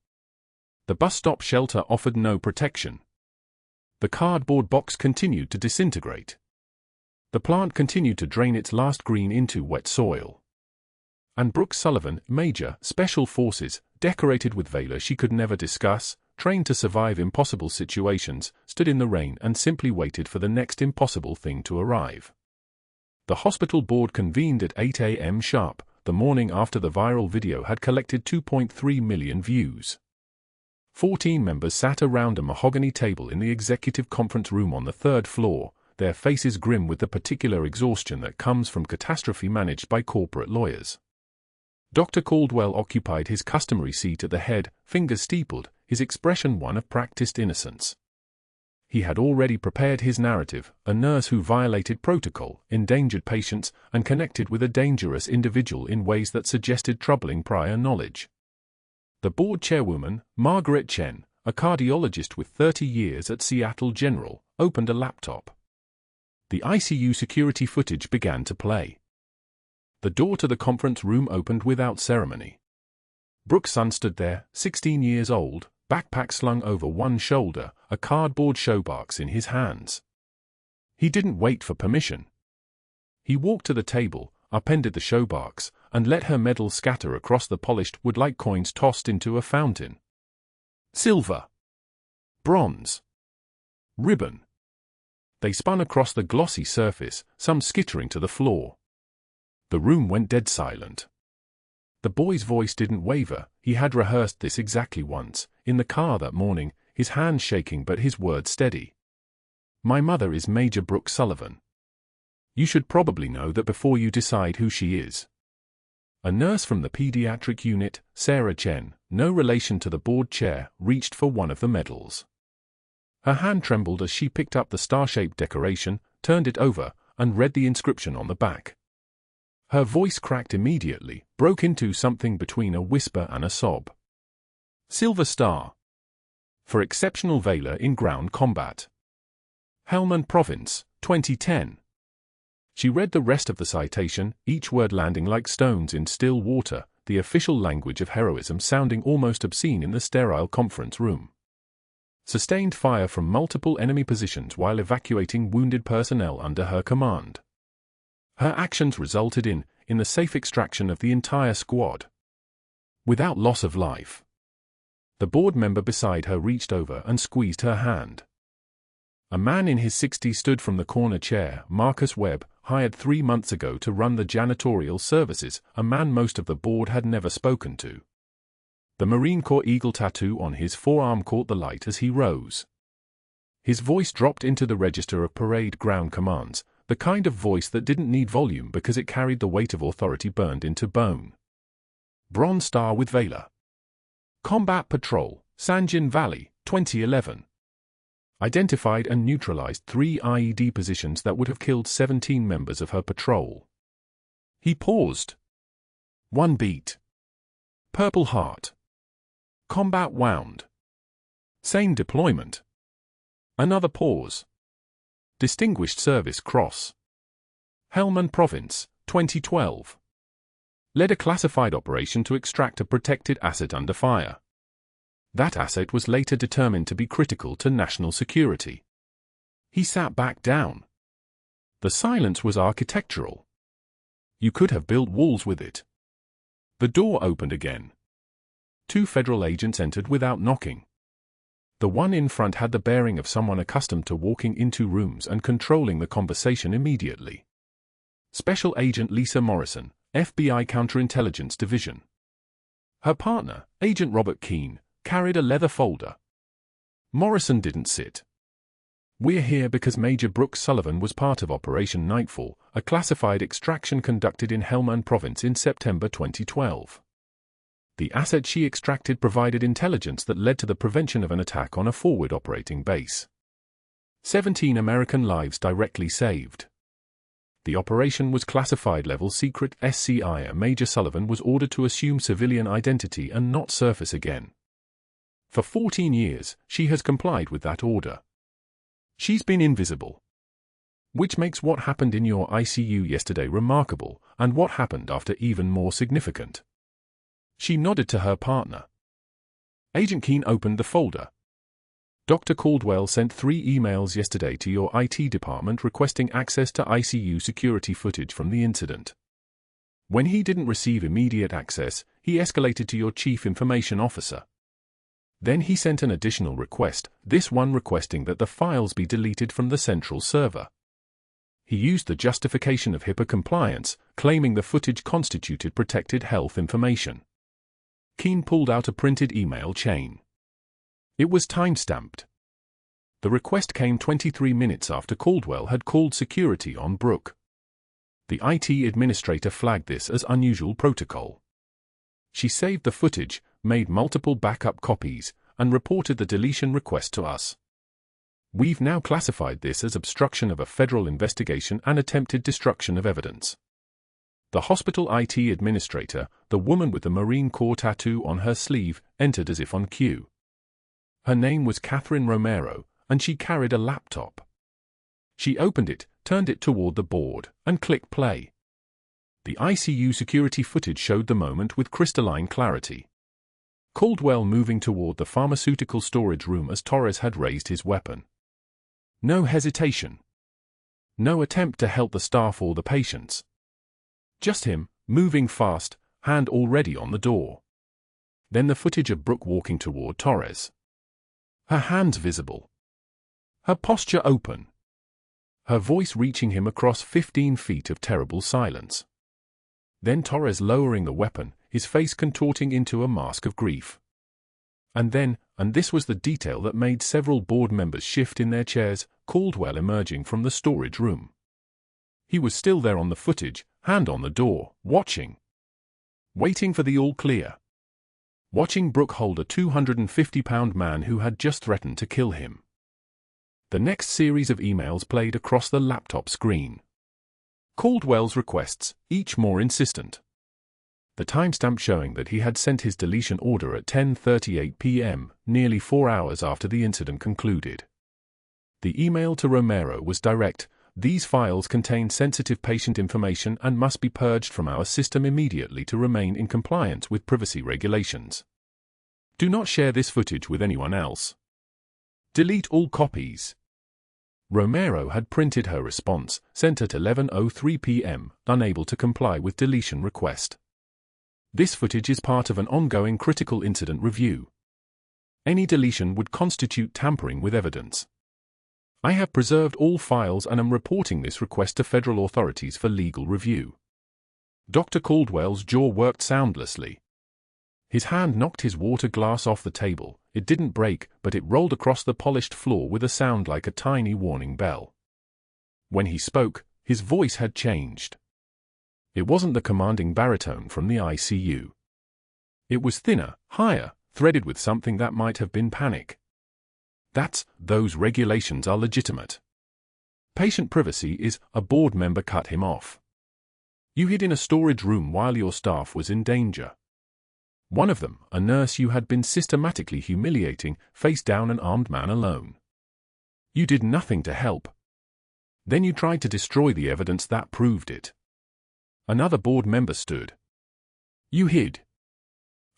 The bus stop shelter offered no protection. The cardboard box continued to disintegrate. The plant continued to drain its last green into wet soil. And Brooke Sullivan, Major, Special Forces, decorated with valor she could never discuss, trained to survive impossible situations, stood in the rain and simply waited for the next impossible thing to arrive. The hospital board convened at 8 a.m. sharp, the morning after the viral video had collected 2.3 million views. 14 members sat around a mahogany table in the executive conference room on the 3rd floor, their faces grim with the particular exhaustion that comes from catastrophe managed by corporate lawyers. Dr. Caldwell occupied his customary seat at the head, fingers steepled, his expression one of practiced innocence. He had already prepared his narrative: a nurse who violated protocol, endangered patients, and connected with a dangerous individual in ways that suggested troubling prior knowledge. The board chairwoman, Margaret Chen, a cardiologist with 30 years at Seattle General, opened a laptop. The ICU security footage began to play. The door to the conference room opened without ceremony. Brooke's son stood there, 16 years old, backpack slung over one shoulder, a cardboard showbox in his hands. He didn't wait for permission. He walked to the table, upended the showbox, and let her medals scatter across the polished wood like coins tossed into a fountain. Silver. Bronze. Ribbon. They spun across the glossy surface, some skittering to the floor. The room went dead silent. The boy's voice didn't waver. He had rehearsed this exactly once, in the car that morning, his hands shaking but his words steady. My mother is Major Brooke Sullivan. You should probably know that before you decide who she is. A nurse from the pediatric unit, Sarah Chen, no relation to the board chair, reached for one of the medals. Her hand trembled as she picked up the star-shaped decoration, turned it over, and read the inscription on the back. Her voice cracked immediately, broke into something between a whisper and a sob. Silver Star. For exceptional valor in ground combat. Helmand Province, 2010. She read the rest of the citation, each word landing like stones in still water, the official language of heroism sounding almost obscene in the sterile conference room. Sustained fire from multiple enemy positions while evacuating wounded personnel under her command. Her actions resulted in the safe extraction of the entire squad. Without loss of life. The board member beside her reached over and squeezed her hand. A man in his 60s stood from the corner chair, Marcus Webb, hired 3 months ago to run the janitorial services, a man most of the board had never spoken to. The Marine Corps eagle tattoo on his forearm caught the light as he rose. His voice dropped into the register of parade ground commands, the kind of voice that didn't need volume because it carried the weight of authority burned into bone. Bronze Star with Valor. Combat Patrol, Sanjin Valley, 2011. Identified and neutralized 3 IED positions that would have killed 17 members of her patrol. He paused. 1 beat. Purple Heart. Combat Wound. Sane deployment. Another pause. Distinguished Service Cross. Helmand Province, 2012. Led a classified operation to extract a protected asset under fire. That asset was later determined to be critical to national security. He sat back down. The silence was architectural. You could have built walls with it. The door opened again. 2 federal agents entered without knocking. The one in front had the bearing of someone accustomed to walking into rooms and controlling the conversation immediately. Special Agent Lisa Morrison, FBI Counterintelligence Division. Her partner, Agent Robert Keene, carried a leather folder. Morrison didn't sit. We're here because Major Brooke Sullivan was part of Operation Nightfall, a classified extraction conducted in Helmand Province in September 2012. The asset she extracted provided intelligence that led to the prevention of an attack on a forward operating base. 17 American lives directly saved. The operation was classified level secret SCI. Major Sullivan was ordered to assume civilian identity and not surface again. For 14 years, she has complied with that order. She's been invisible. Which makes what happened in your ICU yesterday remarkable, and what happened after even more significant. She nodded to her partner. Agent Keene opened the folder. Dr. Caldwell sent 3 emails yesterday to your IT department requesting access to ICU security footage from the incident. When he didn't receive immediate access, he escalated to your chief information officer. Then he sent an additional request, this one requesting that the files be deleted from the central server. He used the justification of HIPAA compliance, claiming the footage constituted protected health information. Keene pulled out a printed email chain. It was time-stamped. The request came 23 minutes after Caldwell had called security on Brooke. The IT administrator flagged this as unusual protocol. She saved the footage, made multiple backup copies, and reported the deletion request to us. We've now classified this as obstruction of a federal investigation and attempted destruction of evidence. The hospital IT administrator, the woman with the Marine Corps tattoo on her sleeve, entered as if on cue. Her name was Catherine Romero, and she carried a laptop. She opened it, turned it toward the board, and clicked play. The ICU security footage showed the moment with crystalline clarity. Caldwell moving toward the pharmaceutical storage room as Torres had raised his weapon. No hesitation. No attempt to help the staff or the patients. Just him, moving fast, hand already on the door. Then the footage of Brooke walking toward Torres. Her hands visible. Her posture open. Her voice reaching him across 15 feet of terrible silence. Then Torres lowering the weapon, his face contorting into a mask of grief. And then, and this was the detail that made several board members shift in their chairs, Caldwell emerging from the storage room. He was still there on the footage, hand on the door, watching. Waiting for the all clear. Watching Brooke hold a 250-pound man who had just threatened to kill him. The next series of emails played across the laptop screen. Caldwell's requests, each more insistent. The timestamp showing that he had sent his deletion order at 10:38 p.m., nearly 4 hours after the incident concluded. The email to Romero was direct. These files contain sensitive patient information and must be purged from our system immediately to remain in compliance with privacy regulations. Do not share this footage with anyone else. Delete all copies. Romero had printed her response, sent at 11:03 p.m., unable to comply with deletion request. This footage is part of an ongoing critical incident review. Any deletion would constitute tampering with evidence. I have preserved all files and am reporting this request to federal authorities for legal review. Dr. Caldwell's jaw worked soundlessly. His hand knocked his water glass off the table. It didn't break, but it rolled across the polished floor with a sound like a tiny warning bell. When he spoke, his voice had changed. It wasn't the commanding baritone from the ICU. It was thinner, higher, threaded with something that might have been panic. Those regulations are legitimate. Patient privacy is, a board member cut him off. You hid in a storage room while your staff was in danger. One of them, a nurse you had been systematically humiliating, faced down an armed man alone. You did nothing to help. Then you tried to destroy the evidence that proved it. Another board member stood. You hid.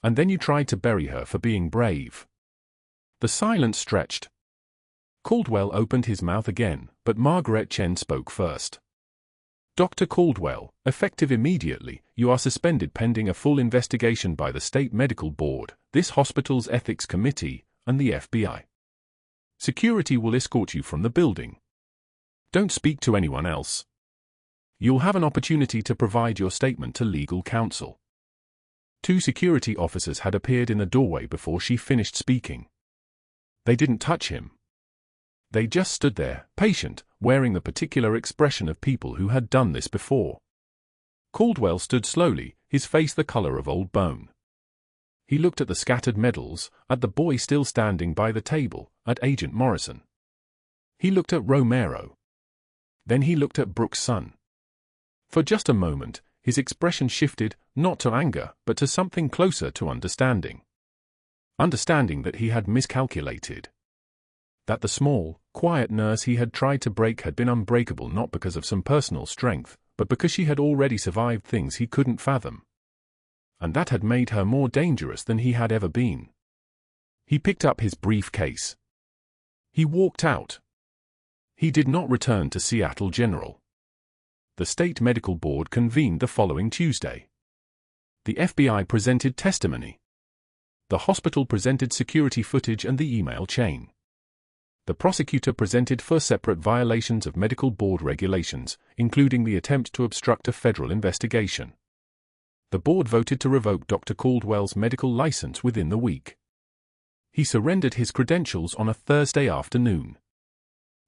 And then you tried to bury her for being brave. The silence stretched. Caldwell opened his mouth again, but Margaret Chen spoke first. Dr. Caldwell, effective immediately, you are suspended pending a full investigation by the State Medical Board, this hospital's Ethics Committee, and the FBI. Security will escort you from the building. Don't speak to anyone else. You'll have an opportunity to provide your statement to legal counsel. 2 security officers had appeared in the doorway before she finished speaking. They didn't touch him. They just stood there, patient, wearing the particular expression of people who had done this before. Caldwell stood slowly, his face the color of old bone. He looked at the scattered medals, at the boy still standing by the table, at Agent Morrison. He looked at Romero. Then he looked at Brooke's son. For just a moment, his expression shifted, not to anger, but to something closer to understanding. Understanding that he had miscalculated. That the small, quiet nurse he had tried to break had been unbreakable not because of some personal strength, but because she had already survived things he couldn't fathom. And that had made her more dangerous than he had ever been. He picked up his briefcase. He walked out. He did not return to Seattle General. The State Medical Board convened the following Tuesday. The FBI presented testimony. The hospital presented security footage and the email chain. The prosecutor presented 4 separate violations of medical board regulations, including the attempt to obstruct a federal investigation. The board voted to revoke Dr. Caldwell's medical license within the week. He surrendered his credentials on a Thursday afternoon.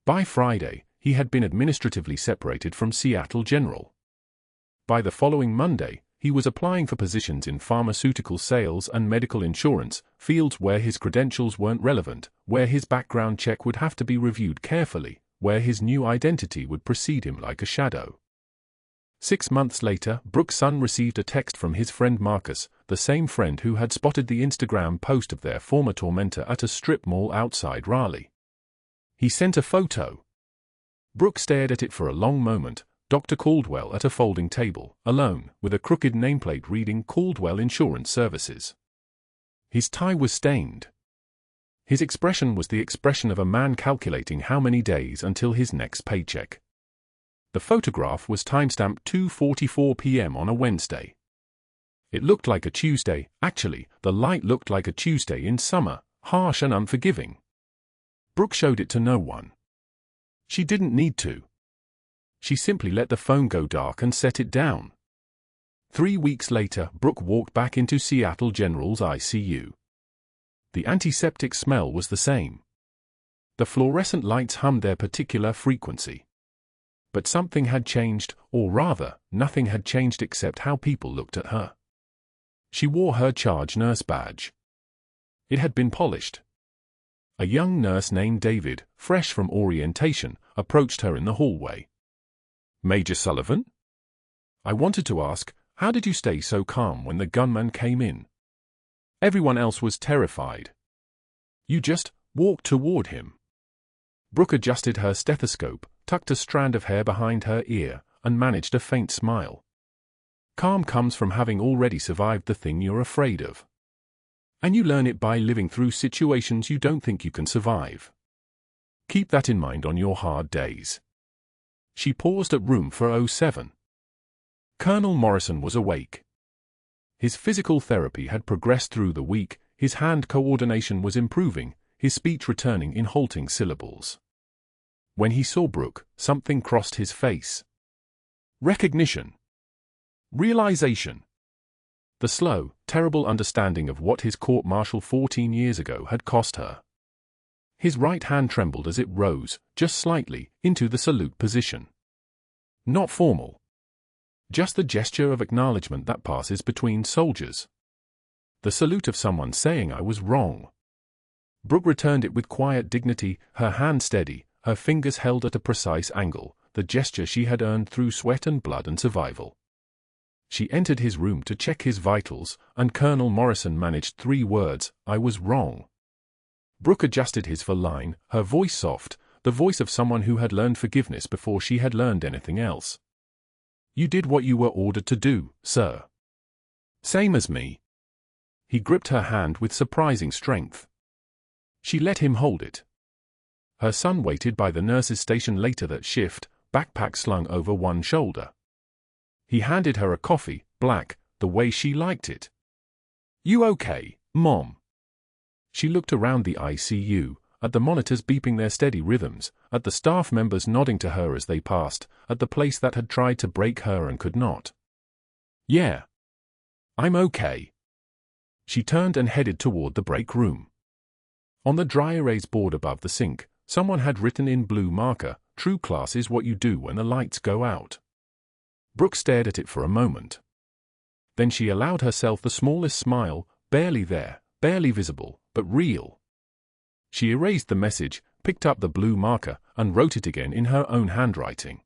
By Friday, he had been administratively separated from Seattle General. By the following Monday, he was applying for positions in pharmaceutical sales and medical insurance, fields where his credentials weren't relevant, where his background check would have to be reviewed carefully, where his new identity would precede him like a shadow. 6 months later, Brooke's son received a text from his friend Marcus, the same friend who had spotted the Instagram post of their former tormentor at a strip mall outside Raleigh. He sent a photo. Brooke stared at it for a long moment. Dr. Caldwell at a folding table, alone, with a crooked nameplate reading Caldwell Insurance Services. His tie was stained. His expression was the expression of a man calculating how many days until his next paycheck. The photograph was timestamped 2:44 p.m. on a Wednesday. It looked like a Tuesday. Actually, the light looked like a Tuesday in summer, harsh and unforgiving. Brooke showed it to no one. She didn't need to. She simply let the phone go dark and set it down. 3 weeks later, Brooke walked back into Seattle General's ICU. The antiseptic smell was the same. The fluorescent lights hummed their particular frequency. But something had changed, or rather, nothing had changed except how people looked at her. She wore her charge nurse badge. It had been polished. A young nurse named David, fresh from orientation, approached her in the hallway. "Major Sullivan?" I wanted to ask, how did you stay so calm when the gunman came in? Everyone else was terrified. You just walked toward him. Brooke adjusted her stethoscope, tucked a strand of hair behind her ear, and managed a faint smile. Calm comes from having already survived the thing you're afraid of. And you learn it by living through situations you don't think you can survive. Keep that in mind on your hard days. She paused at room 407. Colonel Morrison was awake. His physical therapy had progressed through the week, his hand coordination was improving, his speech returning in halting syllables. When he saw Brooke, something crossed his face. Recognition. Realization. The slow, terrible understanding of what his court-martial 14 years ago had cost her. His right hand trembled as it rose, just slightly, into the salute position. Not formal. Just the gesture of acknowledgement that passes between soldiers. The salute of someone saying I was wrong. Brooke returned it with quiet dignity, her hand steady, her fingers held at a precise angle, the gesture she had earned through sweat and blood and survival. She entered his room to check his vitals, and Colonel Morrison managed 3 words, I was wrong. Brooke adjusted his line, her voice soft, the voice of someone who had learned forgiveness before she had learned anything else. You did what you were ordered to do, sir. Same as me. He gripped her hand with surprising strength. She let him hold it. Her son waited by the nurse's station later that shift, backpack slung over one shoulder. He handed her a coffee, black, the way she liked it. You okay, Mom? She looked around the ICU, at the monitors beeping their steady rhythms, at the staff members nodding to her as they passed, at the place that had tried to break her and could not. Yeah. I'm okay. She turned and headed toward the break room. On the dry erase board above the sink, someone had written in blue marker, true class is what you do when the lights go out. Brooke stared at it for a moment. Then she allowed herself the smallest smile, barely there, barely visible, but real. She erased the message, picked up the blue marker, and wrote it again in her own handwriting.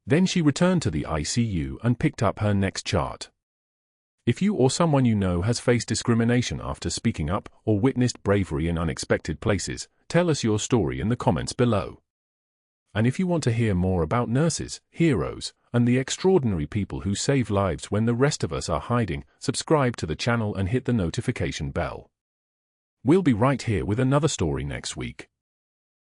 Then she returned to the ICU and picked up her next chart. If you or someone you know has faced discrimination after speaking up or witnessed bravery in unexpected places, tell us your story in the comments below. And if you want to hear more about nurses, heroes, and the extraordinary people who save lives when the rest of us are hiding, subscribe to the channel and hit the notification bell. We'll be right here with another story next week.